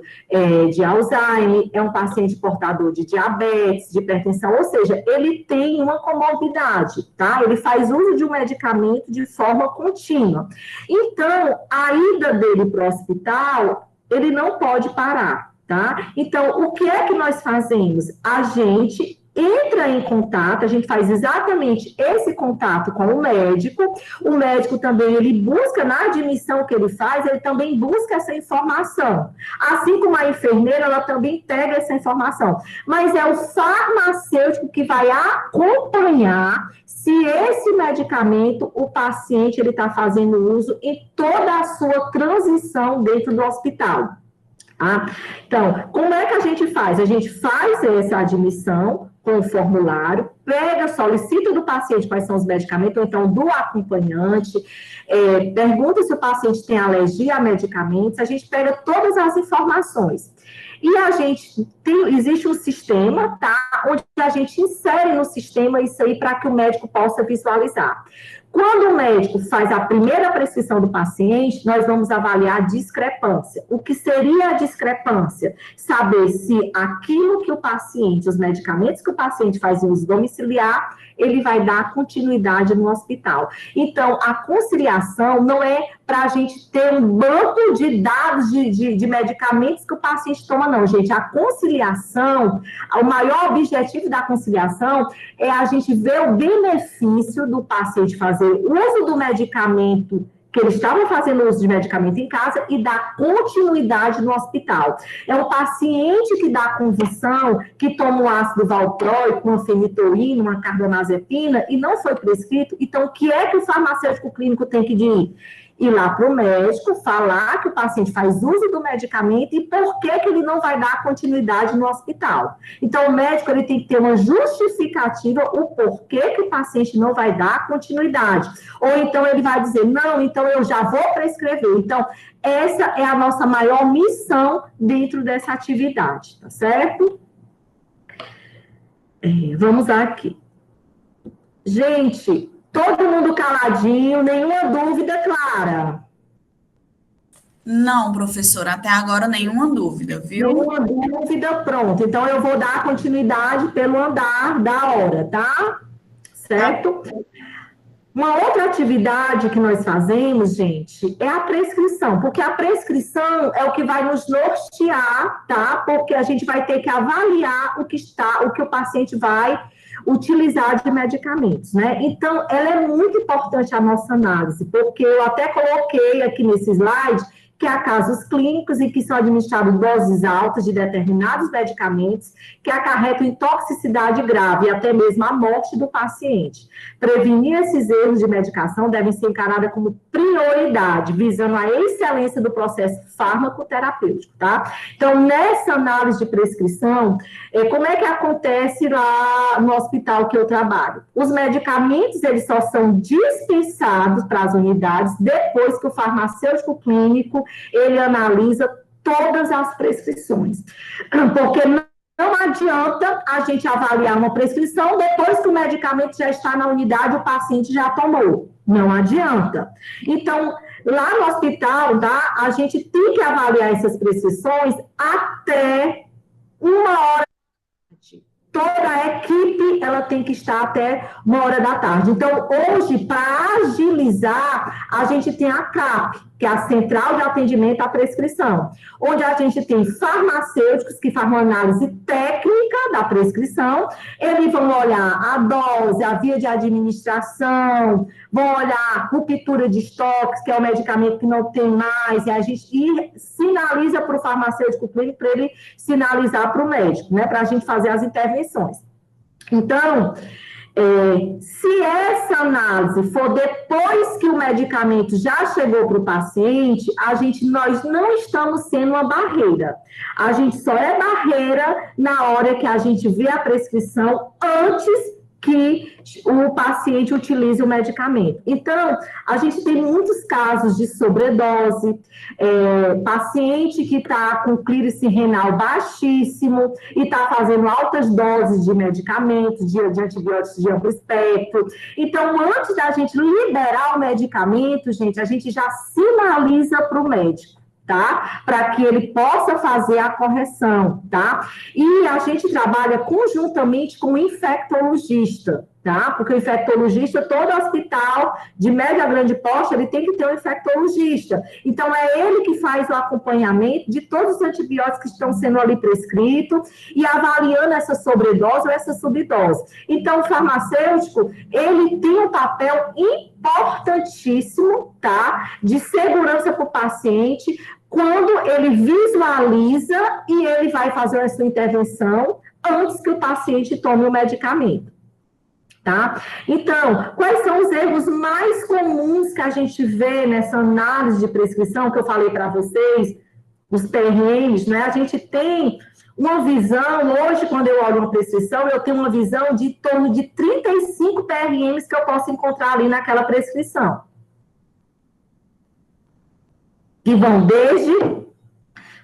Speaker 1: de Alzheimer, é um paciente portador de diabetes, de hipertensão, ou seja, ele tem uma comorbidade, tá? Ele faz uso de um medicamento de forma contínua. Então, a ida dele para o hospital, ele não pode parar, tá? Então, o que é que nós fazemos? A gente entra em contato, a gente faz exatamente esse contato com o médico também, ele busca, na admissão que ele faz, ele também busca essa informação, assim como a enfermeira, ela também pega essa informação, mas é o farmacêutico que vai acompanhar se esse medicamento, o paciente, ele está fazendo uso em toda a sua transição dentro do hospital. Tá? Então, como é que a gente faz? A gente faz essa admissão com o formulário, solicita do paciente quais são os medicamentos, ou então do acompanhante, pergunta se o paciente tem alergia a medicamentos, a gente pega todas as informações. E existe um sistema, tá? Onde a gente insere no sistema isso aí para que o médico possa visualizar. Quando o médico faz a primeira prescrição do paciente, nós vamos avaliar a discrepância. O que seria a discrepância? Saber se aquilo que o paciente, os medicamentos que o paciente faz uso domiciliar, ele vai dar continuidade no hospital. Então, a conciliação não é para a gente ter um banco de dados de medicamentos que o paciente toma, não, gente. A conciliação, o maior objetivo da conciliação é a gente ver o benefício do paciente fazer uso do medicamento, que eles estavam fazendo uso de medicamento em casa, e dar continuidade no hospital. É o paciente que dá convulsão, que toma um ácido valproico, uma fenitoína, uma carbamazepina, e não foi prescrito. Então, o que é que o farmacêutico clínico tem que ir lá para o médico, falar que o paciente faz uso do medicamento e por que ele não vai dar continuidade no hospital. Então, o médico ele tem que ter uma justificativa o porquê que o paciente não vai dar continuidade. Ou então ele vai dizer, não, então eu já vou prescrever. Então, essa é a nossa maior missão dentro dessa atividade, tá certo? Vamos aqui. Gente, todo mundo caladinho, nenhuma dúvida, Clara?
Speaker 2: Não, professora, até agora nenhuma dúvida, viu?
Speaker 1: Nenhuma dúvida, pronto. Então, eu vou dar continuidade pelo andar da hora, tá? Certo? Uma outra atividade que nós fazemos, gente, é a prescrição, porque a prescrição é o que vai nos nortear, tá? Porque a gente vai ter que avaliar o que o paciente vai utilizar de medicamentos, né? Então, ela é muito importante a nossa análise, porque eu até coloquei aqui nesse slide que há casos clínicos em que são administradas doses altas de determinados medicamentos que acarretam em toxicidade grave e até mesmo a morte do paciente. Prevenir esses erros de medicação devem ser encaradas como prioridade, visando a excelência do processo fármaco-terapêutico, tá? Então, nessa análise de prescrição, como é que acontece lá no hospital que eu trabalho? Os medicamentos, eles só são dispensados para as unidades depois que o farmacêutico clínico ele analisa todas as prescrições. Porque não adianta a gente avaliar uma prescrição depois que o medicamento já está na unidade, o paciente já tomou. Não adianta. Então, lá no hospital, tá, a gente tem que avaliar essas prescrições até 1h. Toda a equipe, ela tem que estar até 1h da tarde. Então, hoje, para agilizar, a gente tem a CAP, que é a central de atendimento à prescrição, onde a gente tem farmacêuticos que fazem uma análise técnica da prescrição, eles vão olhar a dose, a via de administração, vão olhar ruptura de estoques, que é o medicamento que não tem mais, e a gente sinaliza para o farmacêutico clínico para ele sinalizar para o médico, né, para a gente fazer as intervenções. Então, se essa análise for depois que o medicamento já chegou para o paciente, nós não estamos sendo uma barreira. A gente só é barreira na hora que a gente vê a prescrição antes que o paciente utilize o medicamento. Então, a gente tem muitos casos de sobredose, paciente que está com clírice renal baixíssimo e está fazendo altas doses de medicamentos, de antibióticos de amplo espectro. Então, antes da gente liberar o medicamento, gente, a gente já sinaliza para o médico, tá? Para que ele possa fazer a correção, tá? E a gente trabalha conjuntamente com o infectologista, tá? Porque o infectologista, todo hospital de médio a grande porte, ele tem que ter um infectologista. Então, é ele que faz o acompanhamento de todos os antibióticos que estão sendo ali prescritos e avaliando essa sobredose ou essa subdose. Então, o farmacêutico, ele tem um papel importantíssimo, tá? De segurança para o paciente, quando ele visualiza e ele vai fazer essa intervenção antes que o paciente tome o medicamento, tá? Então, quais são os erros mais comuns que a gente vê nessa análise de prescrição que eu falei para vocês, os PRMs, né? A gente tem uma visão, hoje, quando eu olho uma prescrição, eu tenho uma visão de em torno de 35 PRMs que eu posso encontrar ali naquela prescrição. Que vão desde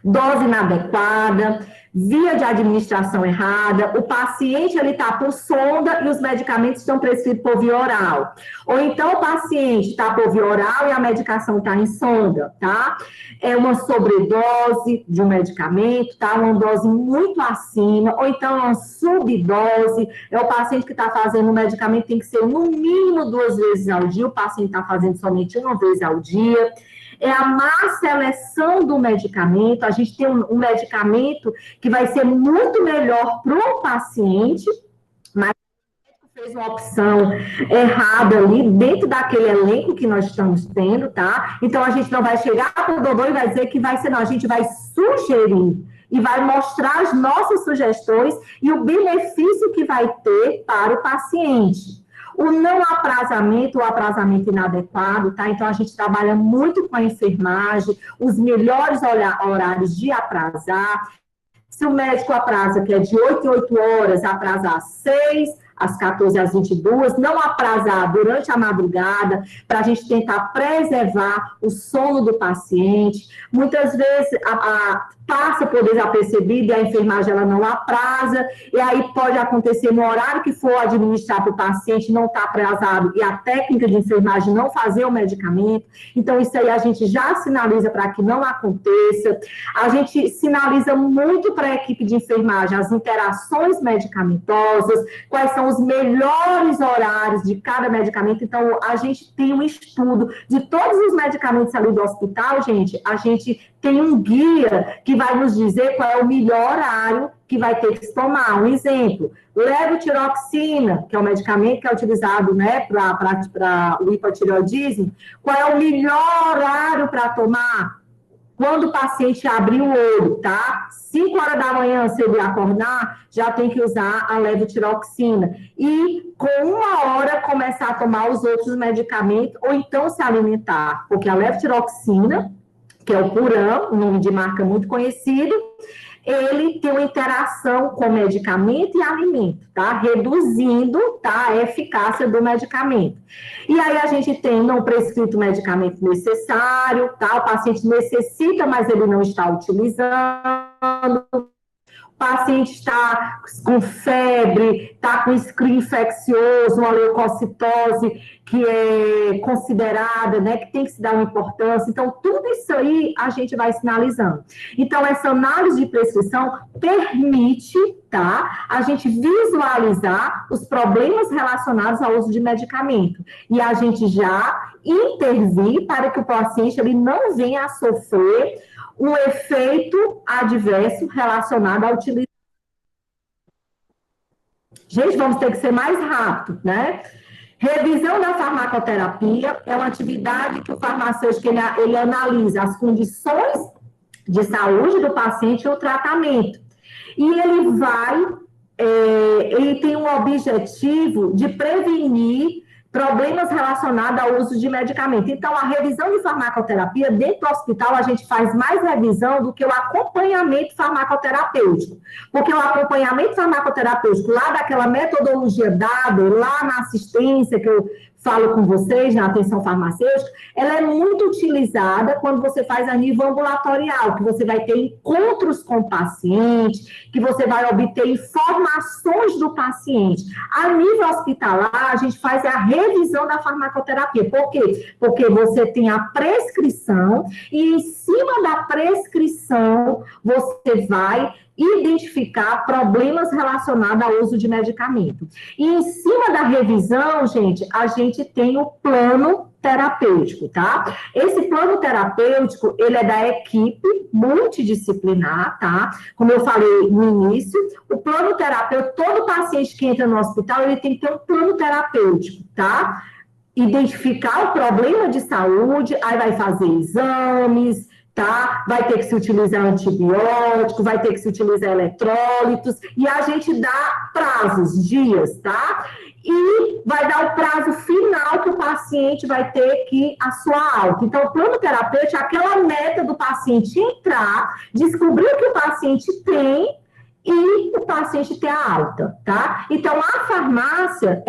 Speaker 1: dose inadequada, via de administração errada, o paciente ele está por sonda e os medicamentos estão prescritos por via oral. Ou então o paciente está por via oral e a medicação está em sonda, tá? É uma sobredose de um medicamento, tá? Uma dose muito acima, ou então uma subdose, é o paciente que está fazendo o medicamento, tem que ser no mínimo 2 vezes ao dia, o paciente está fazendo somente 1 vez ao dia. É a má seleção do medicamento, a gente tem um medicamento que vai ser muito melhor para o paciente, mas fez uma opção errada ali, dentro daquele elenco que nós estamos tendo, tá? Então, a gente não vai chegar para o doutor e vai dizer que vai ser, não, a gente vai sugerir e vai mostrar as nossas sugestões e o benefício que vai ter para o paciente. O não aprazamento, o aprazamento inadequado, tá? Então, a gente trabalha muito com a enfermagem, os melhores horários de aprazar. Se o médico apraza que é de 8 em 8 horas, aprazar às 6, às 14, às 22, não aprazar durante a madrugada, para a gente tentar preservar o sono do paciente. Muitas vezes passa por desapercebido e a enfermagem ela não apraza, e aí pode acontecer no horário que for administrar para o paciente, não está aprazado, e a técnica de enfermagem não fazer o medicamento. Então, isso aí a gente já sinaliza para que não aconteça. A gente sinaliza muito para a equipe de enfermagem as interações medicamentosas, quais são os melhores horários de cada medicamento. Então, a gente tem um estudo de todos os medicamentos ali do hospital, gente, a gente tem um guia que vai nos dizer qual é o melhor horário que vai ter que se tomar. Um exemplo, levotiroxina, que é um medicamento que é utilizado, né, para o hipotireoidismo, qual é o melhor horário para tomar? Quando o paciente abrir o olho, tá? 5 horas da manhã, se ele acordar, já tem que usar a levotiroxina. E com 1 hora começar a tomar os outros medicamentos, ou então se alimentar, porque a levotiroxina, que é o Puram, um nome de marca muito conhecido, ele tem uma interação com medicamento e alimento, tá? Reduzindo, tá, a eficácia do medicamento. E aí a gente tem não prescrito o medicamento necessário, tá? O paciente necessita, mas ele não está utilizando. O paciente está com febre, está com screen infeccioso, uma leucocitose que é considerada, né, que tem que se dar uma importância. Então, tudo isso aí a gente vai sinalizando. Então, essa análise de prescrição permite, tá, a gente visualizar os problemas relacionados ao uso de medicamento. E a gente já intervir para que o paciente ele não venha a sofrer um efeito adverso relacionado à utilização. Gente, vamos ter que ser mais rápido, né? Revisão da farmacoterapia é uma atividade que o farmacêutico ele analisa as condições de saúde do paciente e o tratamento. E ele tem um objetivo de prevenir problemas relacionados ao uso de medicamento. Então, a revisão de farmacoterapia, dentro do hospital, a gente faz mais revisão do que o acompanhamento farmacoterapêutico. Porque o acompanhamento farmacoterapêutico, lá daquela metodologia dada, lá na assistência que eu falo com vocês, na atenção farmacêutica, ela é muito utilizada quando você faz a nível ambulatorial, que você vai ter encontros com o paciente, que você vai obter informações do paciente. A nível hospitalar, a gente faz a revisão da farmacoterapia. Por quê? Porque você tem a prescrição e em cima da prescrição você vai identificar problemas relacionados ao uso de medicamento. E em cima da revisão, gente, a gente tem o plano terapêutico, tá? Esse plano terapêutico, ele é da equipe multidisciplinar, tá? Como eu falei no início, o plano terapêutico, todo paciente que entra no hospital, ele tem que ter um plano terapêutico, tá? Identificar o problema de saúde, aí vai fazer exames, tá? Vai ter que se utilizar antibiótico, vai ter que se utilizar eletrólitos, e a gente dá prazos, dias, tá? E vai dar o prazo final que o paciente vai ter que a sua alta. Então, o plano terapêutico é aquela meta do paciente entrar, descobrir o que o paciente tem e o paciente ter a alta, tá? Então, a farmácia,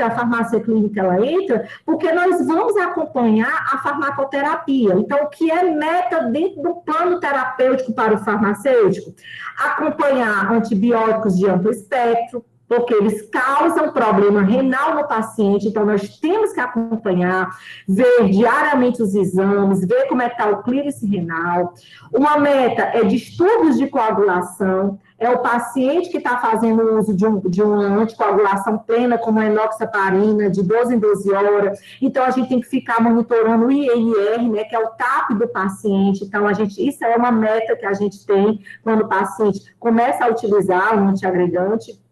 Speaker 1: a farmácia clínica, ela entra porque nós vamos acompanhar a farmacoterapia. Então, o que é meta dentro do plano terapêutico para o farmacêutico? Acompanhar antibióticos de amplo espectro, porque eles causam problema renal no paciente, então nós temos que acompanhar, ver diariamente os exames, ver como é que está o clírice renal. Uma meta é distúrbios de coagulação, é o paciente que está fazendo uso de uma anticoagulação plena, como a enoxaparina, de 12 em 12 horas. Então, a gente tem que ficar monitorando o INR, né, que é o TAP do paciente. Então, isso é uma meta que a gente tem quando o paciente começa a utilizar um antiagregante.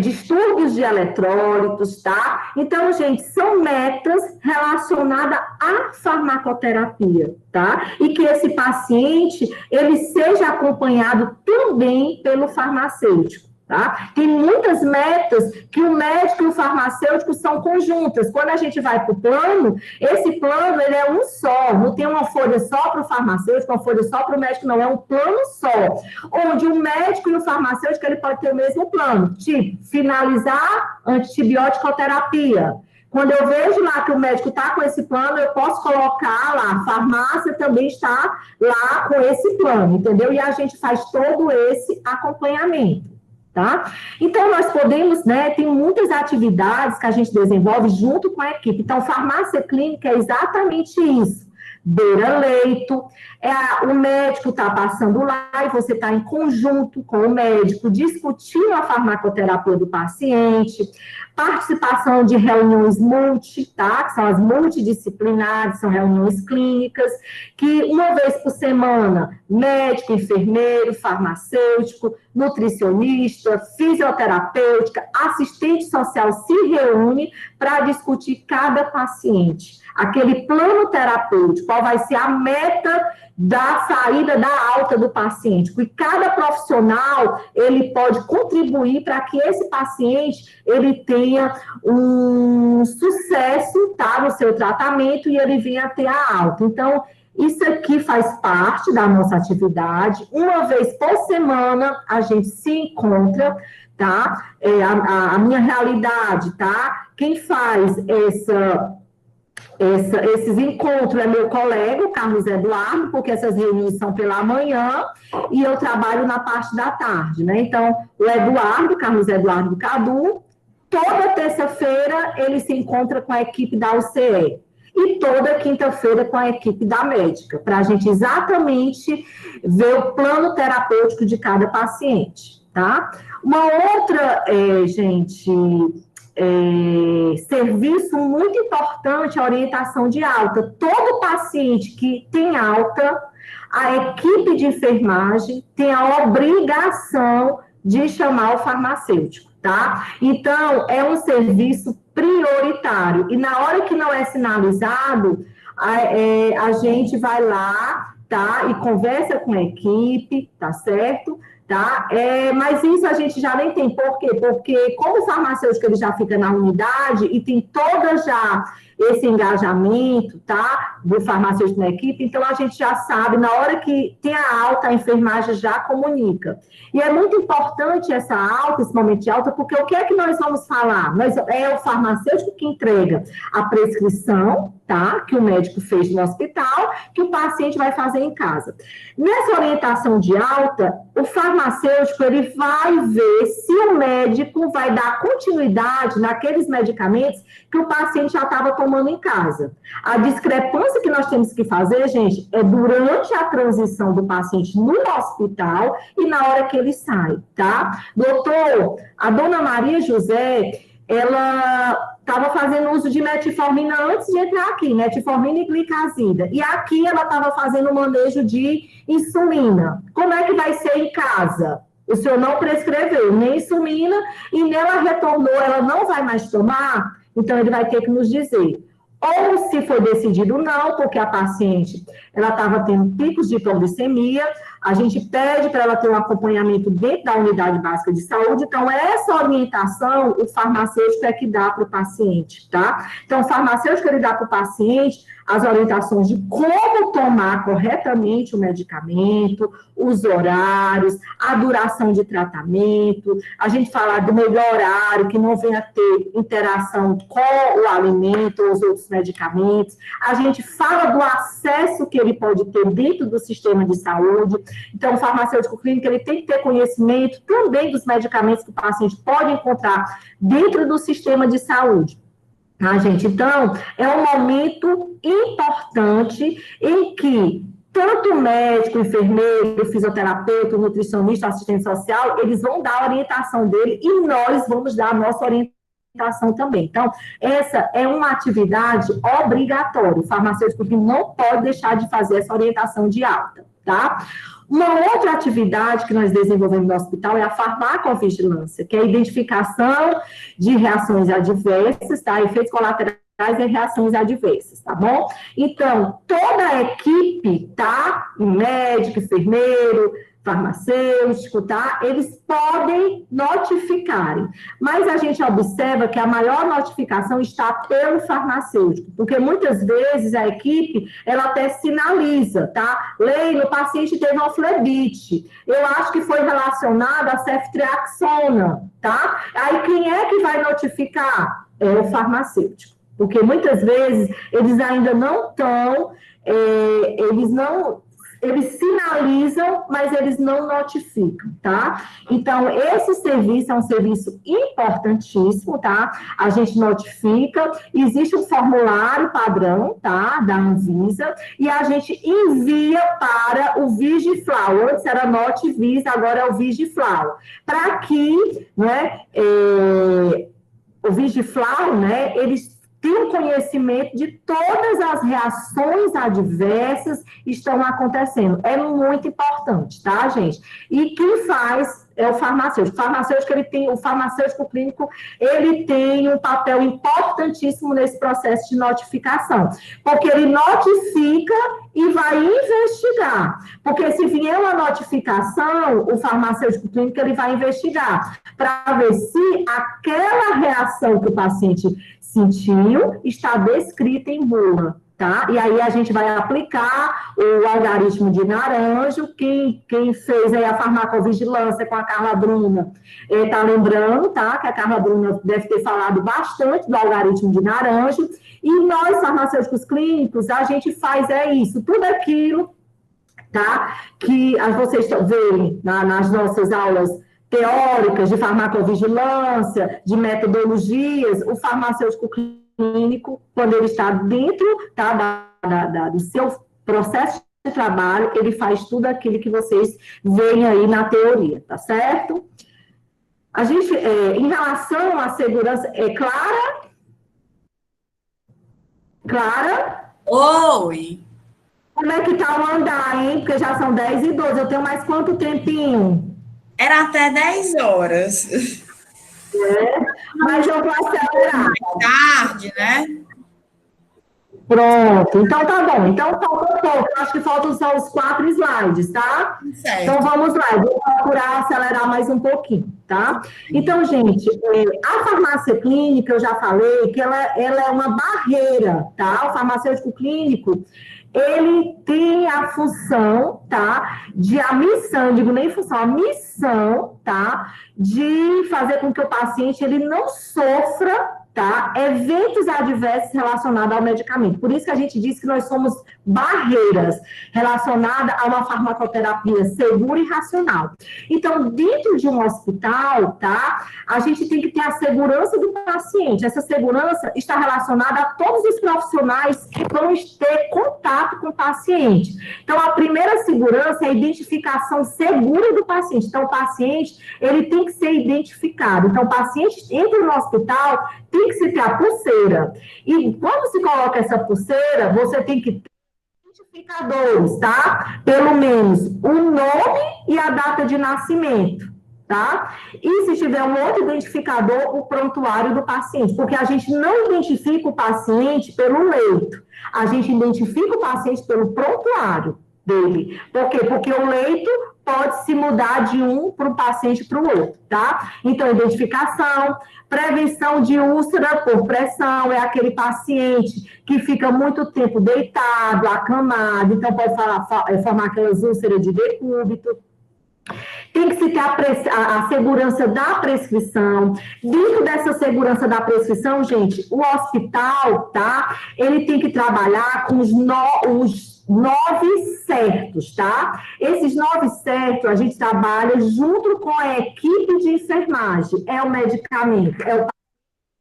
Speaker 1: Distúrbios de eletrólitos, tá? Então, gente, são metas relacionadas à farmacoterapia, tá? E que esse paciente, ele seja acompanhado também pelo farmacêutico, tá? Tem muitas metas que o médico e o farmacêutico são conjuntas. Quando a gente vai para o plano, esse plano, ele é um só, não tem uma folha só para o farmacêutico, uma folha só para o médico, não, é um plano só, onde o médico e o farmacêutico, ele pode ter o mesmo plano, tipo, finalizar antibiótico-terapia. Quando eu vejo lá que o médico está com esse plano, eu posso colocar lá, a farmácia também está lá com esse plano, entendeu? E a gente faz todo esse acompanhamento. Tá? Então, nós podemos, né, tem muitas atividades que a gente desenvolve junto com a equipe. Então, farmácia clínica é exatamente isso. Beira-leito, o médico está passando lá e você está em conjunto com o médico, discutindo a farmacoterapia do paciente, participação de reuniões tá? Que são as multidisciplinares, são reuniões clínicas, que uma vez por semana, médico, enfermeiro, farmacêutico, nutricionista, fisioterapêutica, assistente social se reúne para discutir cada paciente. Aquele plano terapêutico, qual vai ser a meta da saída da alta do paciente. E cada profissional, ele pode contribuir para que esse paciente, ele tenha um sucesso, tá, no seu tratamento e ele venha a ter a alta. Então, isso aqui faz parte da nossa atividade. Uma vez por semana, a gente se encontra, tá? A minha realidade, tá? Quem faz esses encontros é meu colega, o Carlos Eduardo, porque essas reuniões são pela manhã e eu trabalho na parte da tarde, né? Então, o Carlos Eduardo Cadu, toda terça-feira ele se encontra com a equipe da UCE e toda quinta-feira com a equipe da médica, para a gente exatamente ver o plano terapêutico de cada paciente, tá? Uma outra, gente, serviço muito importante a orientação de alta. Todo paciente que tem alta, a equipe de enfermagem tem a obrigação de chamar o farmacêutico, tá? Então, é um serviço prioritário. E na hora que não é sinalizado, a gente vai lá, tá? E conversa com a equipe, tá certo? Tá? Mas isso a gente já nem tem. Por quê? Porque como o farmacêutico ele já fica na unidade e tem toda já esse engajamento, tá? Do farmacêutico na equipe, então a gente já sabe, na hora que tem a alta, a enfermagem já comunica. E é muito importante essa alta, esse momento de alta, porque o que é que nós vamos falar? É o farmacêutico que entrega a prescrição, tá? Que o médico fez no hospital, que o paciente vai fazer em casa. Nessa orientação de alta, o farmacêutico, ele vai ver se o médico vai dar continuidade naqueles medicamentos que o paciente já estava tomando em casa. A discrepância que nós temos que fazer, gente, é durante a transição do paciente no hospital e na hora que ele sai, tá? Doutor, a dona Maria José, ela estava fazendo uso de metformina antes de entrar aqui, metformina e glicazida. E aqui ela estava fazendo manejo de insulina. Como é que vai ser em casa? O senhor não prescreveu nem insulina e nem ela retornou, ela não vai mais tomar? Então, ele vai ter que nos dizer. Ou se foi decidido não, porque a paciente ela estava tendo picos de hipoglicemia, a gente pede para ela ter um acompanhamento dentro da unidade básica de saúde. Então, essa orientação, o farmacêutico é que dá para o paciente, tá? Então, o farmacêutico, ele dá para o paciente as orientações de como tomar corretamente o medicamento, os horários, a duração de tratamento, a gente fala do melhor horário, que não venha ter interação com o alimento ou os outros medicamentos, a gente fala do acesso que ele pode ter dentro do sistema de saúde. Então, o farmacêutico clínico, ele tem que ter conhecimento também dos medicamentos que o paciente pode encontrar dentro do sistema de saúde. Tá, gente? Então, é um momento importante em que tanto o médico, o enfermeiro, o fisioterapeuta, o nutricionista, o assistente social, eles vão dar a orientação dele e nós vamos dar a nossa orientação também. Então, essa é uma atividade obrigatória. O farmacêutico não pode deixar de fazer essa orientação de alta, tá? Uma outra atividade que nós desenvolvemos no hospital é a farmacovigilância, que é a identificação de reações adversas, tá? Efeitos colaterais e reações adversas, tá bom? Então, toda a equipe, tá? Médico, enfermeiro, farmacêutico, tá? Eles podem notificarem, mas a gente observa que a maior notificação está pelo farmacêutico, porque muitas vezes a equipe, ela até sinaliza, tá? Leila, o paciente teve uma flebite, eu acho que foi relacionado a ceftriaxona, tá? Aí quem é que vai notificar? É o farmacêutico, porque muitas vezes eles ainda não estão, eles sinalizam, mas eles não notificam, tá? Então, esse serviço é um serviço importantíssimo, tá? A gente notifica, existe um formulário padrão, tá? Da Anvisa, e a gente envia para o Vigiflau. Antes era Notivisa, agora é o Vigiflau. Para que, né, o Vigiflau, né, eles tem um conhecimento de todas as reações adversas que estão acontecendo. É muito importante, tá, gente? E quem faz é o farmacêutico. O farmacêutico clínico, ele tem um papel importantíssimo nesse processo de notificação, porque ele notifica e vai investigar. Porque se vier uma notificação, o farmacêutico clínico, ele vai investigar para ver se aquela reação que o paciente sentiu está descrita em bula, tá? E aí a gente vai aplicar o algarismo de Naranjo. Quem fez aí a farmacovigilância com a Carla Bruna tá lembrando, tá? Que a Carla Bruna deve ter falado bastante do algarismo de Naranjo. E nós, farmacêuticos clínicos, a gente faz isso, tudo aquilo, tá? Que vocês veem nas nossas aulas teóricas de farmacovigilância, de metodologias, o farmacêutico clínico, quando ele está dentro, tá, do seu processo de trabalho, ele faz tudo aquilo que vocês veem aí na teoria, tá certo? A gente, em relação à segurança, Clara,
Speaker 2: Oi!
Speaker 1: como é que tá o andar, hein? Porque já são 10h12, eu tenho mais quanto tempinho?
Speaker 2: Era até 10 horas.
Speaker 1: Mas eu vou acelerar.
Speaker 2: Mais tarde, né?
Speaker 1: Pronto, então tá bom. Então falta pouco, eu acho que faltam só os 4 slides, tá? Então
Speaker 2: Certo.
Speaker 1: vamos lá, eu vou procurar acelerar mais um pouquinho, tá? Então, gente, a farmácia clínica, eu já falei que ela é uma barreira, tá? O farmacêutico clínico, ele tem a função, tá? A missão, digo nem função, a missão, tá? De fazer com que o paciente ele não sofra, tá? Eventos adversos relacionados ao medicamento. Por isso que a gente diz que nós somos barreiras relacionadas a uma farmacoterapia segura e racional. Então, dentro de um hospital, tá? A gente tem que ter a segurança do paciente. Essa segurança está relacionada a todos os profissionais que vão ter contato com o paciente. Então, a primeira segurança é a identificação segura do paciente. Então, o paciente, ele tem que ser identificado. Então, o paciente entra no hospital, tem que se ter a pulseira. E quando se coloca essa pulseira, você tem que ter identificadores, tá? Pelo menos o nome e a data de nascimento, tá? E se tiver um outro identificador, o prontuário do paciente, porque a gente não identifica o paciente pelo leito, a gente identifica o paciente pelo prontuário dele. Por quê? Porque o leito pode se mudar de um para o paciente para o outro, tá? Então, identificação, prevenção de úlcera por pressão, é aquele paciente que fica muito tempo deitado, acamado, então pode formar aquelas úlceras de decúbito. Tem que se ter a segurança da prescrição. Dentro dessa segurança da prescrição, gente, o hospital, tá? Ele tem que trabalhar com os 9 certos, tá? Esses 9 certos, a gente trabalha junto com a equipe de enfermagem. É o medicamento, é o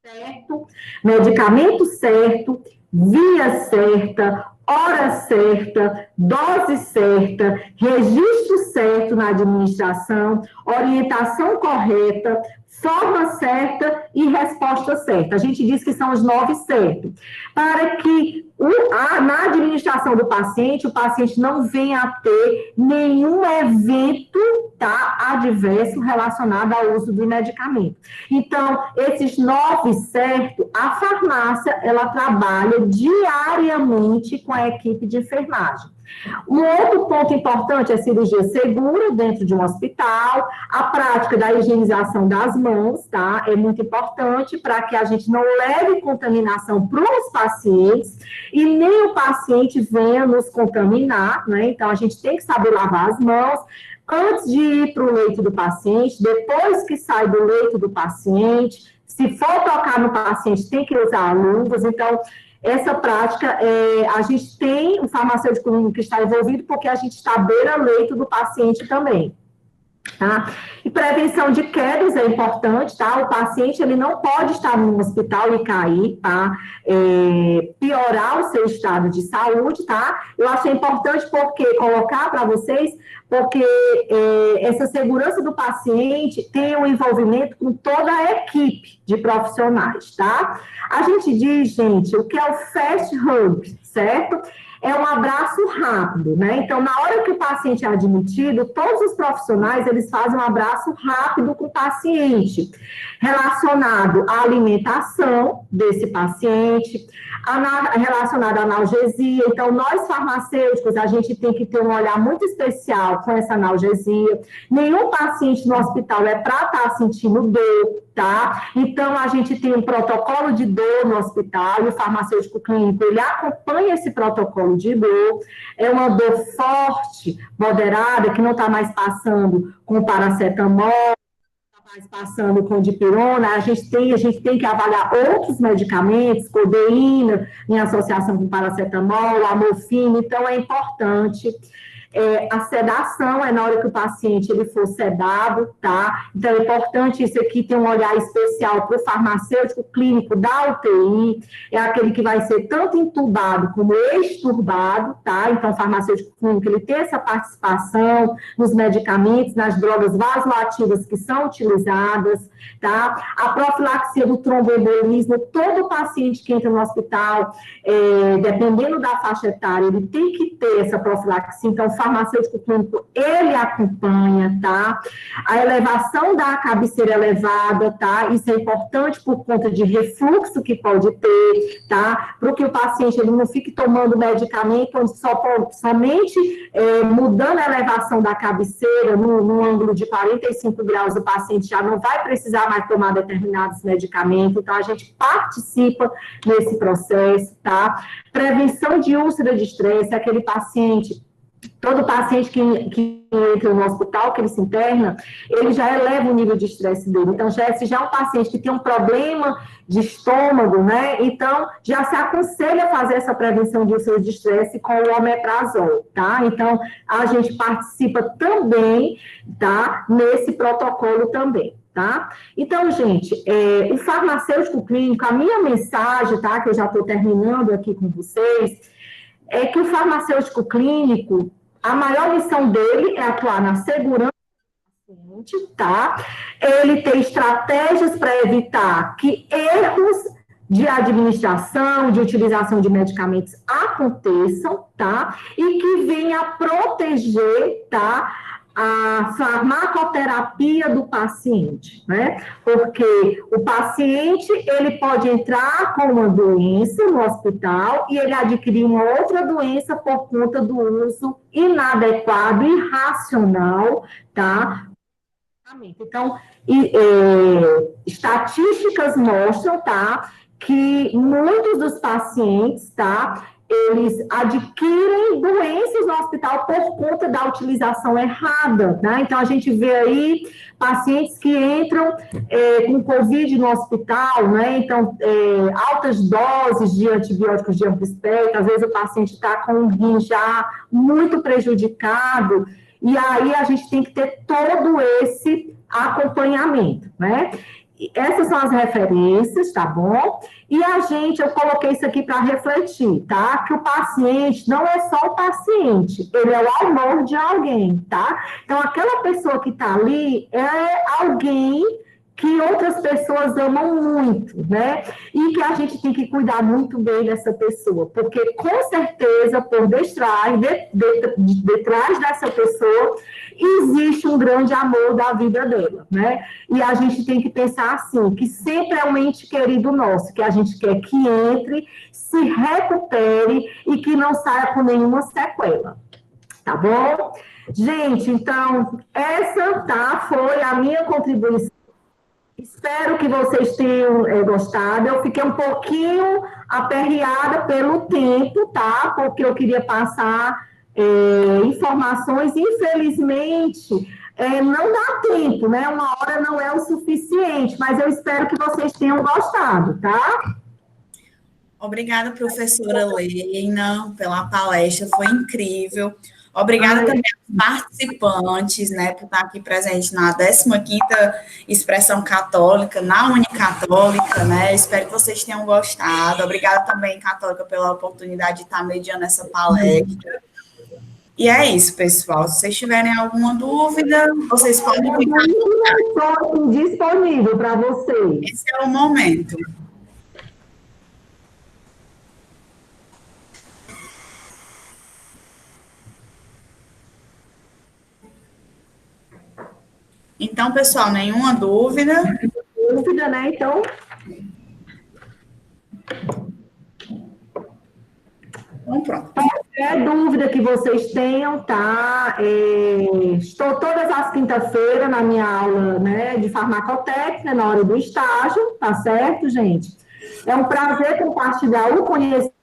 Speaker 1: certo, medicamento certo, via certa, hora certa, dose certa, registro certo na administração, orientação correta, forma certa e resposta certa. A gente diz que são os 9 certos. Para que na administração do paciente, o paciente não venha a ter nenhum evento, tá, adverso relacionado ao uso do medicamento. Então, esses 9 certos, a farmácia, ela trabalha diariamente com a equipe de enfermagem. Um outro ponto importante é a cirurgia segura dentro de um hospital, a prática da higienização das mãos, tá? É muito importante para que a gente não leve contaminação para os pacientes e nem o paciente venha nos contaminar, né? Então, a gente tem que saber lavar as mãos antes de ir para o leito do paciente, depois que sai do leito do paciente, se for tocar no paciente, tem que usar luvas. Então, essa prática, a gente tem um farmacêutico clínico que está envolvido porque a gente está à beira-leito do paciente também. Tá? E prevenção de quedas é importante, tá? O paciente, ele não pode estar no hospital e cair, tá? Piorar o seu estado de saúde, tá? Eu achei importante colocar para vocês, porque essa segurança do paciente tem um envolvimento com toda a equipe de profissionais, tá? A gente diz, gente, o que é o fast hug, certo? É um abraço rápido, né? Então, na hora que o paciente é admitido, todos os profissionais, eles fazem um abraço rápido com o paciente, relacionado à alimentação desse paciente, relacionado à analgesia. Então, nós farmacêuticos, a gente tem que ter um olhar muito especial com essa analgesia. Nenhum paciente no hospital é para estar sentindo dor, tá? Então, a gente tem um protocolo de dor no hospital, e o farmacêutico clínico, ele acompanha esse protocolo de dor. É uma dor forte, moderada, que não está mais passando com paracetamol, mais passando com dipirona. A gente tem que avaliar outros medicamentos, codeína, em associação com paracetamol, a morfina. Então, é importante. a sedação é na hora que o paciente ele for sedado, tá? Então, é importante isso aqui, ter um olhar especial para o farmacêutico clínico da UTI, é aquele que vai ser tanto entubado como extubado, tá? Então, o farmacêutico clínico, ele tem essa participação nos medicamentos, nas drogas vasoativas que são utilizadas, tá? A profilaxia do tromboembolismo, todo paciente que entra no hospital, dependendo da faixa etária, ele tem que ter essa profilaxia, então, o farmacêutico clínico, ele acompanha, tá? A elevação da cabeceira elevada, tá? Isso é importante por conta de refluxo que pode ter, tá? Para que o paciente, ele não fique tomando medicamento, onde somente mudando a elevação da cabeceira, no ângulo de 45 graus, o paciente já não vai precisar mais tomar determinados medicamentos, então, a gente participa nesse processo, tá? Prevenção de úlcera de estresse, aquele paciente, todo paciente que entra no hospital, que ele se interna, ele já eleva o nível de estresse dele. Então, se já é um paciente que tem um problema de estômago, né? Então, já se aconselha a fazer essa prevenção de úlcera de estresse com o omeprazol, tá? Então, a gente participa também, tá? Nesse protocolo também. Tá? Então, gente, o farmacêutico clínico, a minha mensagem, tá, que eu já estou terminando aqui com vocês, é que o farmacêutico clínico, a maior missão dele é atuar na segurança do paciente, tá? Ele tem estratégias para evitar que erros de administração, de utilização de medicamentos aconteçam, tá? E que venha proteger, tá? A farmacoterapia do paciente, né? Porque o paciente, ele pode entrar com uma doença no hospital e ele adquirir uma outra doença por conta do uso inadequado, irracional, tá? Então, estatísticas mostram, tá? Que muitos dos pacientes, tá? Eles adquirem doenças no hospital por conta da utilização errada, né? Então, a gente vê aí pacientes que entram com Covid no hospital, né? Então, altas doses de antibióticos de amplo espectro, às vezes o paciente está com um rim já muito prejudicado, e aí a gente tem que ter todo esse acompanhamento, né? Essas são as referências, tá bom? E eu coloquei isso aqui para refletir, tá? Que o paciente não é só o paciente, ele é o amor de alguém, tá? Então, aquela pessoa que está ali é alguém que outras pessoas amam muito, né? E que a gente tem que cuidar muito bem dessa pessoa, porque com certeza por detrás dessa pessoa existe um grande amor da vida dela, né? E a gente tem que pensar assim, que sempre é um ente querido nosso, que a gente quer que entre, se recupere e que não saia com nenhuma sequela, tá bom? Gente, então, essa, tá, foi a minha contribuição. Espero que vocês tenham gostado. Eu fiquei um pouquinho aperreada pelo tempo, tá? Porque eu queria passar informações. Infelizmente, não dá tempo, né? 1 hora não é o suficiente, mas eu espero que vocês tenham gostado, tá?
Speaker 2: Obrigada, professora Leina, pela palestra, foi incrível. Obrigada também aos participantes, né, por estar aqui presente na 15ª Expressão Católica, na Unicatólica, né, espero que vocês tenham gostado. Obrigada também, Católica, pela oportunidade de estar mediando essa palestra. E é isso, pessoal. Se vocês tiverem alguma dúvida, vocês podem ficar.
Speaker 1: Estou disponível para vocês.
Speaker 2: Esse é o momento. Então, pessoal, nenhuma dúvida?
Speaker 1: Dúvida, né? Então.
Speaker 2: Então, pronto.
Speaker 1: Qualquer dúvida que vocês tenham, tá? Estou todas as quintas-feiras na minha aula, né, de farmacotécnica, na hora do estágio, tá certo, gente? É um prazer compartilhar o conhecimento